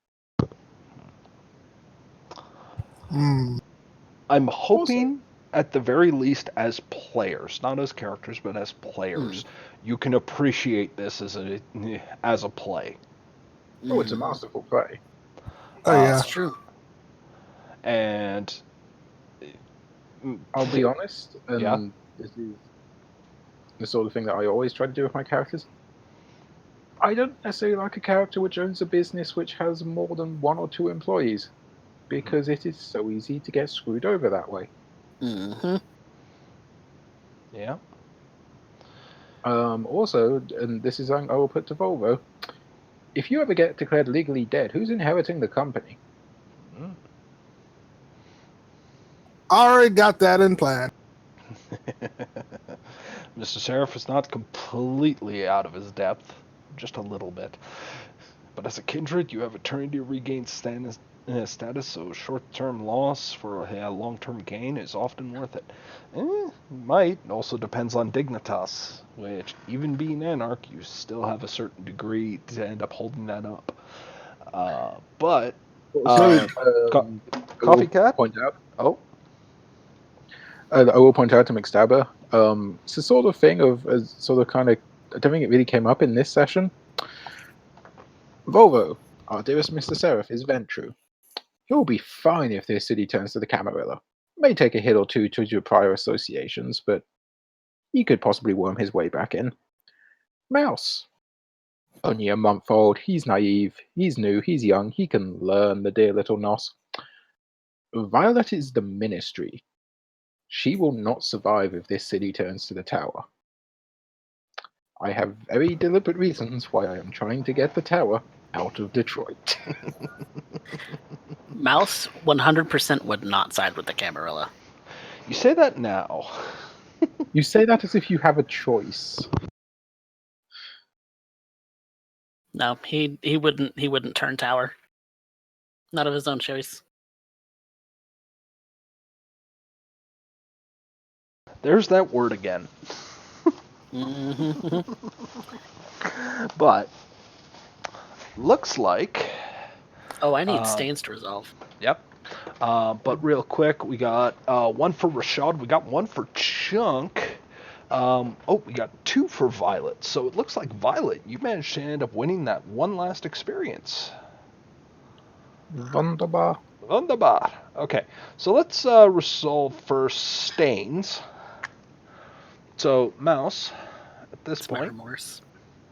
S1: I'm hoping, at the very least, as players, not as characters, but as players, you can appreciate this as a play.
S3: Oh, it's a masterful play.
S2: Oh yeah,
S4: That's true.
S1: And
S3: I'll be honest, and
S1: Yeah.
S3: this is the sort of thing that I always try to do with my characters. I don't necessarily like a character which owns a business which has more than 1 or 2 employees, because it is so easy to get screwed over that way.
S1: Yeah.
S3: Also, and this is something I will put to Volvo, if you ever get declared legally dead, who's inheriting the company?
S2: I already got that in plan.
S1: Mr. Seraph is not completely out of his depth, just a little bit. But as a kindred, you have eternity to regain status, so short-term loss for a long-term gain is often worth it. Might. Also depends on Dignitas, which, even being Anarch, you still have a certain degree to end up holding that up. But... Coffee Cat?
S3: Point out.
S1: Oh?
S3: I will point out to McStabber, it's the sort of thing of, I don't think it really came up in this session. Volvo, our dearest Mr. Seraph, is Ventru. He'll be fine if this city turns to the Camarilla. May take a hit or two to your prior associations, but he could possibly worm his way back in. Mouse. Only a month old, he's naive, he's new, he's young, he can learn, the dear little nos. Violet is the Ministry. She will not survive if this city turns to the tower. I have very deliberate reasons why I am trying to get the tower out of Detroit.
S4: Mouse 100% would not side with the Camarilla.
S1: You say that now.
S3: You say that as if you have a choice.
S4: No, he wouldn't turn tower. Not of his own choice.
S1: There's that word again. But looks like...
S4: Oh, I need stains to resolve.
S1: Yep. But real quick, we got one for Rashad. We got one for Chunk. We got 2 for Violet. So it looks like Violet, you managed to end up winning that one last experience.
S3: Wunderbar.
S1: Wunderbar. Okay, so let's resolve first stains. So, Mouse, at this point,
S4: Remorse.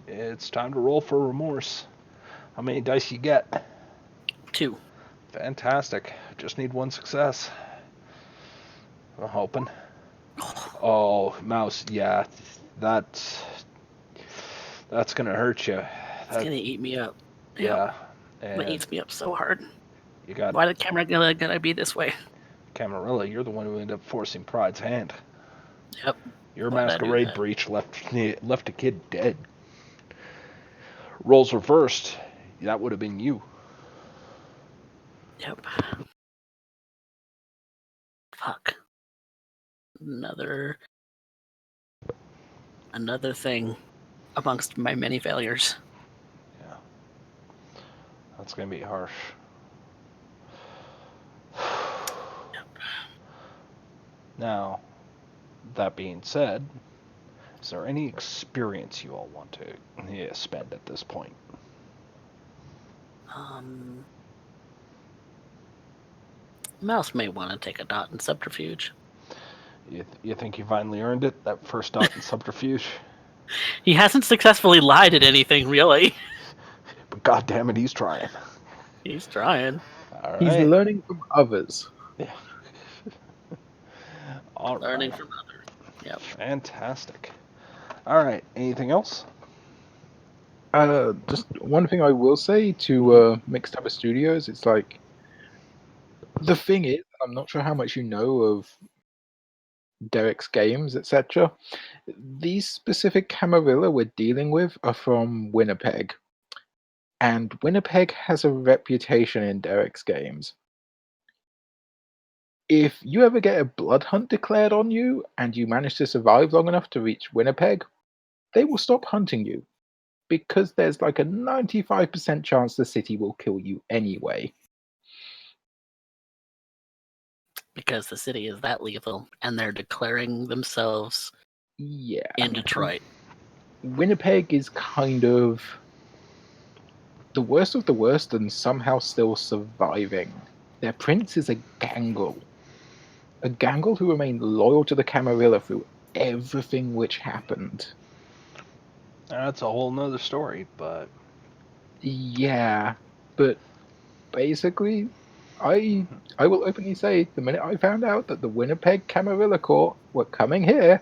S1: it's time to roll for remorse. How many dice you get?
S4: 2.
S1: Fantastic. Just need 1 success. I'm hoping. Oh, mouse, yeah, that's gonna hurt you.
S4: It's gonna eat me up.
S1: Yeah,
S4: It
S1: and
S4: eats me up so hard.
S1: you got
S4: Why did camera gonna be this way?
S1: Camarilla. You're the one who ended up forcing Pride's hand.
S4: Yep.
S1: Your
S4: Why'd I do
S1: masquerade
S4: that?
S1: breach left a kid dead. Roles reversed, that would have been you.
S4: Yep. Fuck. Another thing amongst my many failures.
S1: Yeah, that's gonna be harsh. Now, that being said, is there any experience you all want to spend at this point?
S4: Mouse may want to take a dot in subterfuge.
S1: You think you finally earned it? That first dot in subterfuge?
S4: He hasn't successfully lied at anything, really.
S1: But god damn it, he's trying.
S4: He's trying.
S1: All
S3: He's
S1: right.
S3: learning from others.
S1: Yeah. All
S4: Learning
S1: right.
S4: from others. Yep.
S1: Fantastic. All right. Anything else?
S3: Just one thing I will say to Mixed Up Studios, it's like the thing is, I'm not sure how much you know of Derek's games, etc. These specific Camarilla we're dealing with are from Winnipeg, and Winnipeg has a reputation in Derek's games. If you ever get a blood hunt declared on you and you manage to survive long enough to reach Winnipeg, they will stop hunting you because there's like a 95% chance the city will kill you anyway.
S4: Because the city is that lethal, and they're declaring themselves
S3: Yeah.
S4: in Detroit.
S3: Winnipeg is kind of the worst of the worst and somehow still surviving. Their prince is a Gangle. A Gangle who remained loyal to the Camarilla through everything which happened.
S1: That's a whole nother story, but
S3: Yeah, but basically, I will openly say the minute I found out that the Winnipeg Camarilla Court were coming here,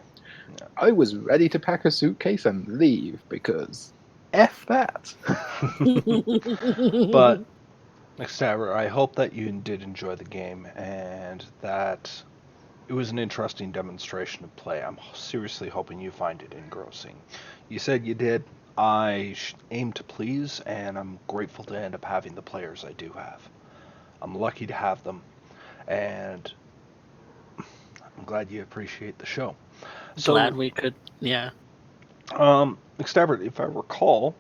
S1: yeah.
S3: I was ready to pack a suitcase and leave because F that.
S1: But McStabber, I hope that you did enjoy the game and that it was an interesting demonstration of play. I'm seriously hoping you find it engrossing. You said you did. I aim to please, and I'm grateful to end up having the players I do have. I'm lucky to have them, and I'm glad you appreciate the show.
S4: Glad we could, yeah.
S1: McStabber, if I recall,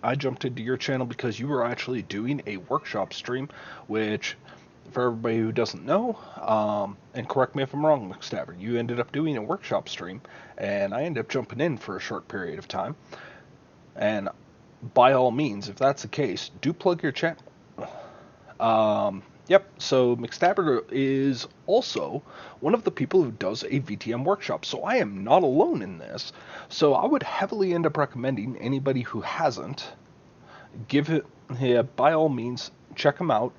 S1: I jumped into your channel because you were actually doing a workshop stream, which, for everybody who doesn't know, and correct me if I'm wrong, McStabber, you ended up doing a workshop stream, and I ended up jumping in for a short period of time. And by all means, if that's the case, do plug your channel. Yep, so McStabber is also one of the people who does a VTM workshop, so I am not alone in this. So I would heavily end up recommending anybody who hasn't, give it, yeah, by all means, check him out.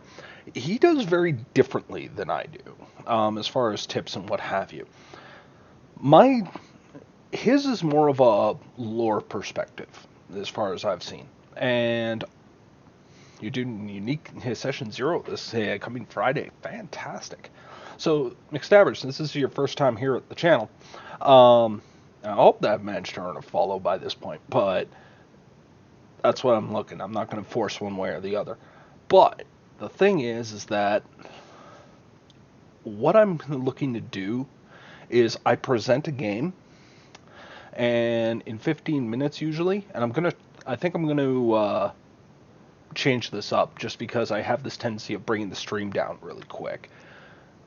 S1: He does very differently than I do, as far as tips and what have you. His is more of a lore perspective, as far as I've seen. And you're doing unique session 0 this coming Friday. Fantastic. So, McStabber, since this is your first time here at the channel, I hope that I've managed to earn a follow by this point, but that's what I'm looking. I'm not going to force one way or the other. But the thing is that what I'm looking to do is I present a game, and in 15 minutes usually, and I think I'm gonna change this up just because I have this tendency of bringing the stream down really quick,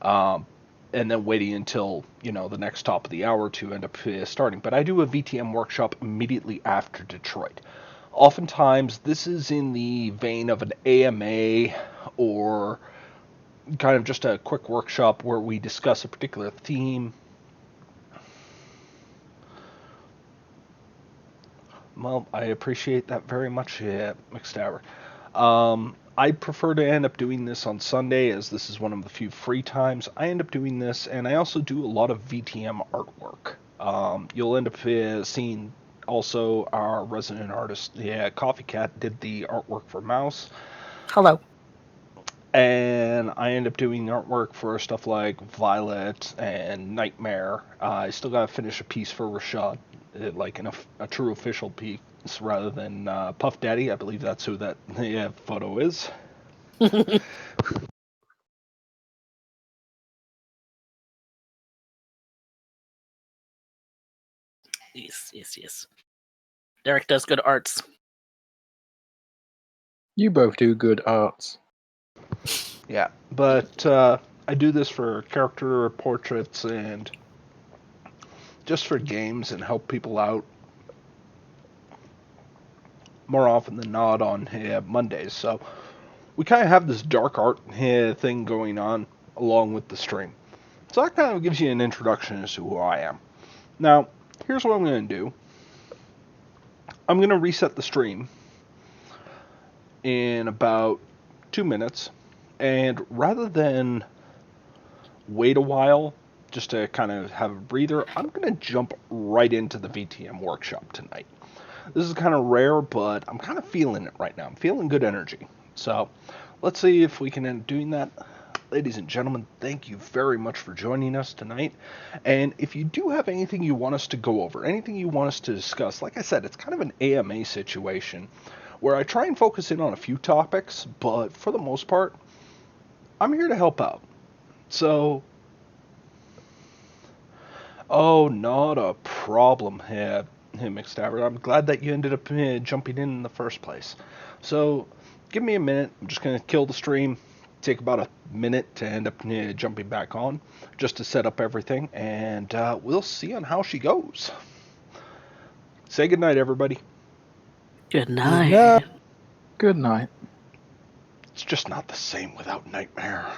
S1: and then waiting until the next top of the hour to end up starting. But I do a VTM workshop immediately after Detroit. Oftentimes this is in the vein of an AMA or kind of just a quick workshop where we discuss a particular theme. Well, I appreciate that very much, McStabber. I prefer to end up doing this on Sunday, as this is one of the few free times I end up doing this, and I also do a lot of VTM artwork. You'll end up seeing also our resident artist, Coffee Cat, did the artwork for Mouse.
S4: Hello.
S1: And I end up doing artwork for stuff like Violet and Nightmare. I still gotta finish a piece for Rashad, like a true official piece rather than Puff Daddy. I believe that's who that photo is.
S4: Yes. Derek does good arts.
S3: You both do good arts.
S1: Yeah, but I do this for character portraits and just for games and help people out more often than not on Mondays. So we kind of have this dark art thing going on along with the stream. So that kind of gives you an introduction as to who I am. Now, here's what I'm going to do. I'm going to reset the stream in about 2 minutes, and rather than wait a while just to kind of have a breather, I'm going to jump right into the VTM workshop tonight. This is kind of rare, but I'm kind of feeling it right now. I'm feeling good energy. So let's see if we can end up doing that. Ladies and gentlemen, thank you very much for joining us tonight. And if you do have anything you want us to go over, anything you want us to discuss, like I said, it's kind of an AMA situation where I try and focus in on a few topics, but for the most part, I'm here to help out. So, oh, not a problem here, McStabber. I'm glad that you ended up jumping in the first place. So, give me a minute. I'm just going to kill the stream. Take about a minute to end up jumping back on, just to set up everything, and we'll see on how she goes. Say goodnight, everybody.
S4: Good night.
S2: night.
S3: Good night.
S1: It's just not the same without Nightmare.